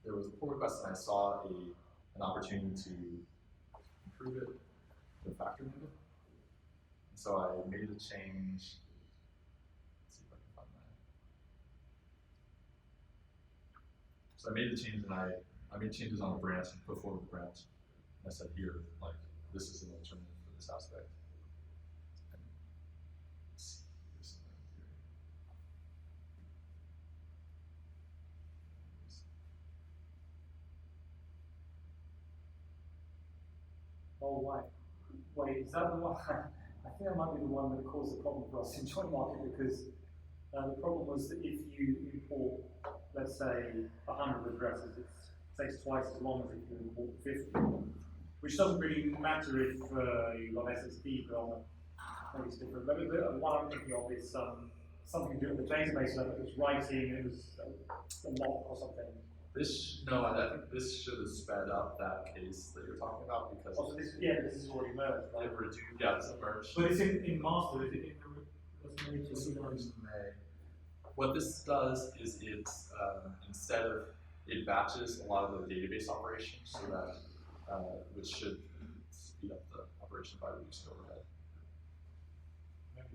And I saw an opportunity to improve it, to factoring it. And so I made a change. Let's see if I can find that. So I made the change, and I made changes on the branch and put forward the branch. And I said, here, like, this is an alternative Oh, wait, is that the one? I think that might be the one that caused the problem for us in joint market because the problem was that if you import, let's say, 100 addresses, it takes twice as long as if you import 50, which doesn't really matter if you've got SSD, but maybe it's different. But what I'm thinking of is something to do with the database level. It was writing, it was a lock or something. I think this should have sped up that case that you're talking about because Also, this is already merged, right? it's merged. But it's in master, is it in the This is merged in May. What this does is instead of it batches a lot of the database operations so that which should speed up the operation by reducing overhead. And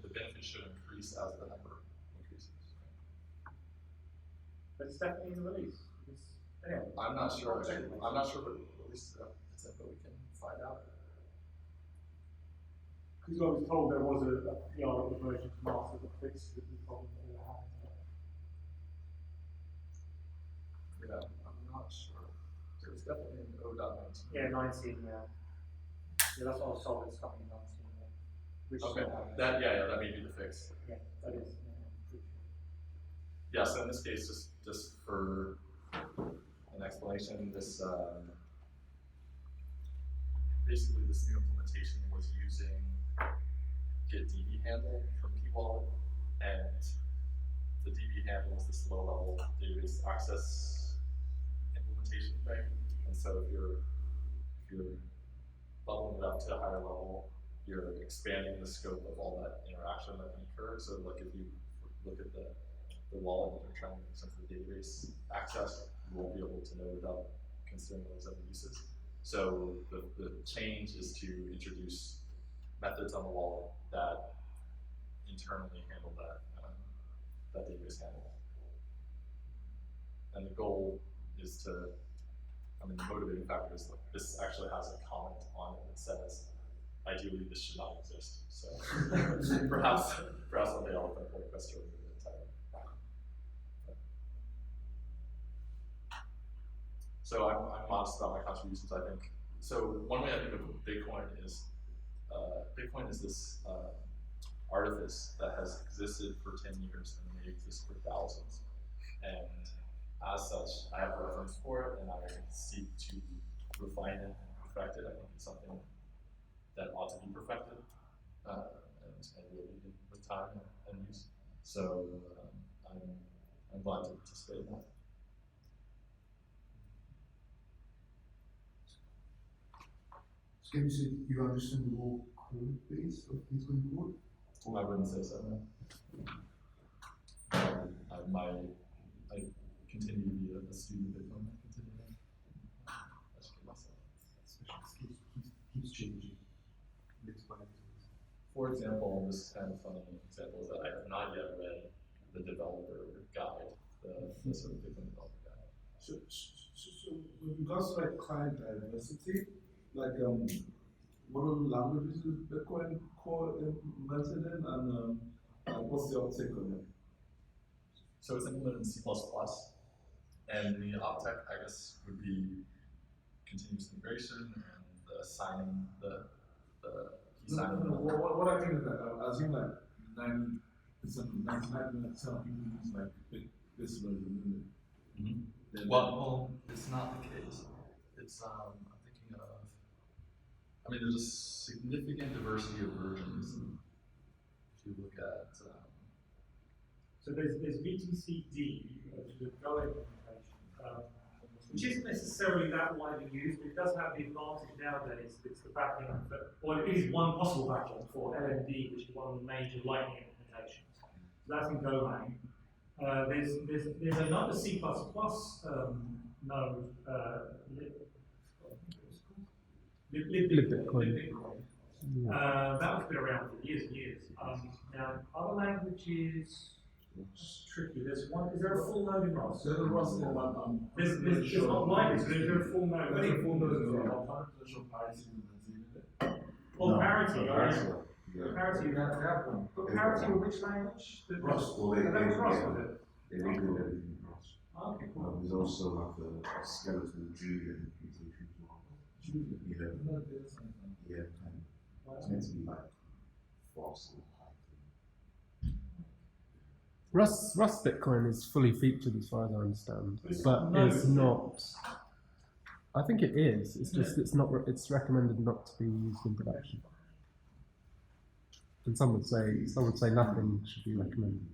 the benefit should increase as the number increases. But it's definitely in the release. Anyway. I'm not sure, but at least it's info we can find out. Because I was told there was a PR version of master that fixed the problem that we were having. Yeah, I'm not sure. It was definitely in 0.19. Yeah, 19, yeah. Yeah, that's what I was told, it's coming in 19. Yeah. Which Okay, is that may be the fix. Yeah, that is. Yeah, so in this case, just for an explanation, this basically this new implementation was using get DB handle from pwallet, and the DB handle is this low-level database access implementation thing. And so if you're leveling it up to a higher level, you're expanding the scope of all that interaction that can occur. So like if you look at the wallet that they're trying to make some of the database access, you won't be able to know without considering those other uses. So the change is to introduce methods on the wallet that internally handle that database handle. And the goal is to, the motivating factor is this actually has a comment on it that says, ideally this should not exist. So perhaps one day I'll pull request to remove it entirely. So I'm modest about my contributions, I think. So one way I think of Bitcoin is this artifice that has existed for 10 years and may exist for thousands. And as such, I have a reference for it and I seek to refine it and perfect it. I think it's something that ought to be perfected and will be with time and use. So I'm glad to participate in that. So can you say you understand the whole code base of Bitcoin code? I wouldn't say so, no. I continue to be a student of Bitcoin. I continue to educate myself. Especially keeps changing. For example, this kind of funny example is that I have not yet read the developer guide, the sort of Bitcoin developer guide. So with regards to like client diversity, like what are the languages is Bitcoin core implemented in, and like what's the uptake on it? So it's implemented in C++, and the OpTech, I guess, would be continuous integration and assigning the key signing. What I think is that I assume like 99% of people use like this version. Mm-hmm. Well, it's not the case. It's I'm thinking of. There's a significant diversity of versions. If you look at. So there's BTCD, which is a Go implementation, which isn't necessarily that widely used, but it does have the advantage nowadays. It's the backend, it is one possible backend for LND, which is one of the major Lightning implementations. So that's in Golang. There's another C++ node, Libitcoin. that was been around for years and years. Now, other languages. It's tricky. Is there a full node in Rust? There's a Rust one. There's not like this, but is there a full node? I think full node is well. 100% parity in it. Oh, parity. Yeah. Parity. You have one. But parity with which language? Rust. Well, That was Rust, was it? They include everything in Rust. Okay, cool. There's also like a skeleton Julian implementation as well. Yeah, No, there's something. yeah, it's meant to be like false. Rust Bitcoin is fully featured as far as I understand, But it's but no, it's isn't it? not. I think it is. It's just it's not. It's recommended not to be used in production. And some would say nothing should be recommended.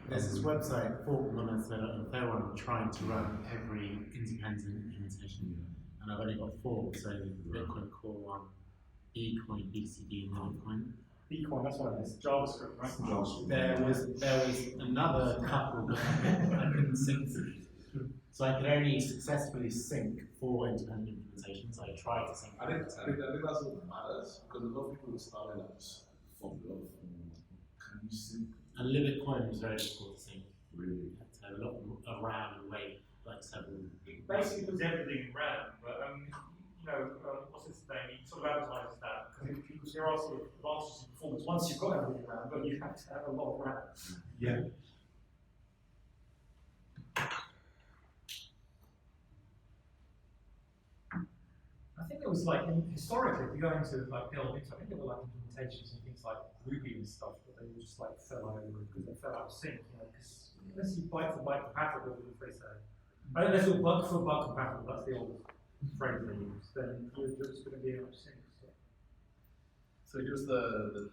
There's this website, Fork Limits, that they're on trying to run every independent implementation. And I've only got 4, so Bitcoin Core 1, Bcoin, BCD, and Litecoin. Bitcoin, that's what it is. JavaScript, right? There was another couple that I couldn't sync to. So I could only successfully sync 4 independent implementations. I tried to sync. I think that's what matters because a lot of people started like just from love. Can you see? And Litecoin was very difficult to sync. Really? You had to have a lot of RAM and wait like several. It basically puts everything in RAM, but what's his name? He sort of advertises that because there are sort of advantages in performance once you've got everything in RAM, but you have to have a lot of RAM. Yeah. I think it was like historically, if you go into like build things, I think there were like implementations and things like Ruby and stuff, but they just like fell over because they fell out of sync. Because unless you byte for byte compatible, as they say, unless you're bug for bug compatible, that's the old phrase they use. Then you're just going to be out of sync. So here's the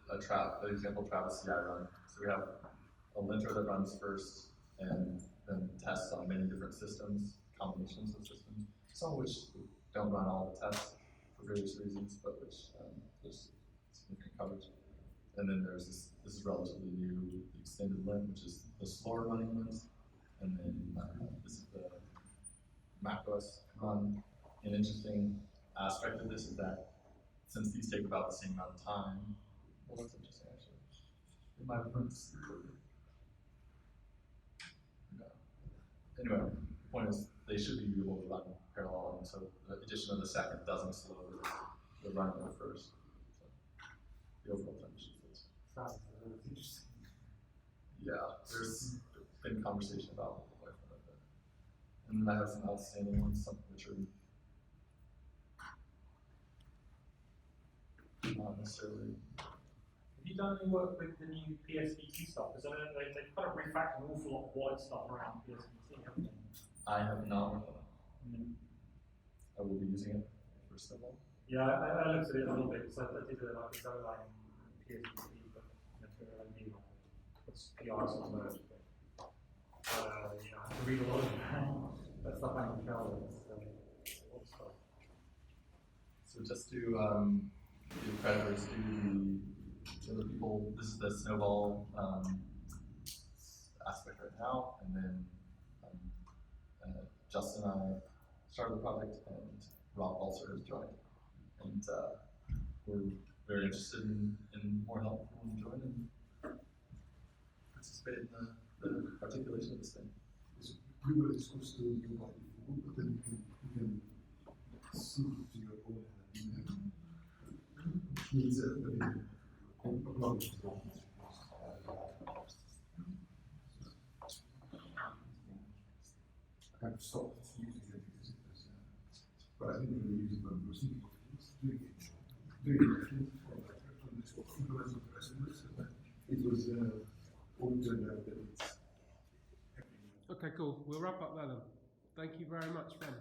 example Travis CI run. So we have a linter that runs first and then tests on many different systems, combinations of systems, some of which don't run all the tests for various reasons, but which there's significant coverage. And then there's this is relatively new, the extended lint, which is the slower running lint. And then this is the macOS run. An interesting aspect of this is that since these take about the same amount of time, well, that's interesting actually. It might have run secretly. No. Anyway, the point is they should be able to run parallel, and so the addition of the second doesn't slow the run of the first. So the overall time should fit. Sounds interesting. Yeah, there's been conversation about that. And I have some outstanding ones, some which are not necessarily. Have you done any work with the new PSVT stuff? Because they've kind of refactored an awful lot of white stuff around PSVT, haven't they? I have not. I will be using it for Snowball. Yeah, I looked at it a little bit because I did like a Golang PSVT, but it's PR submerged. I have to read a lot of that stuff I can tell. So just to give creditors to the people, this is the Snowball aspect right now, and then Justin and I started the project, and Rob also has joined. And we're very interested in more help from you join and participate in the articulation of this thing. We were supposed to do that before, but then you can see to your own needs acknowledge that. I have stopped using it because but I think we were using when we were thinking of doing it from this implementation of customers. It was all turned out that it's Okay, cool. We'll wrap up there then. Thank you very much, Ben.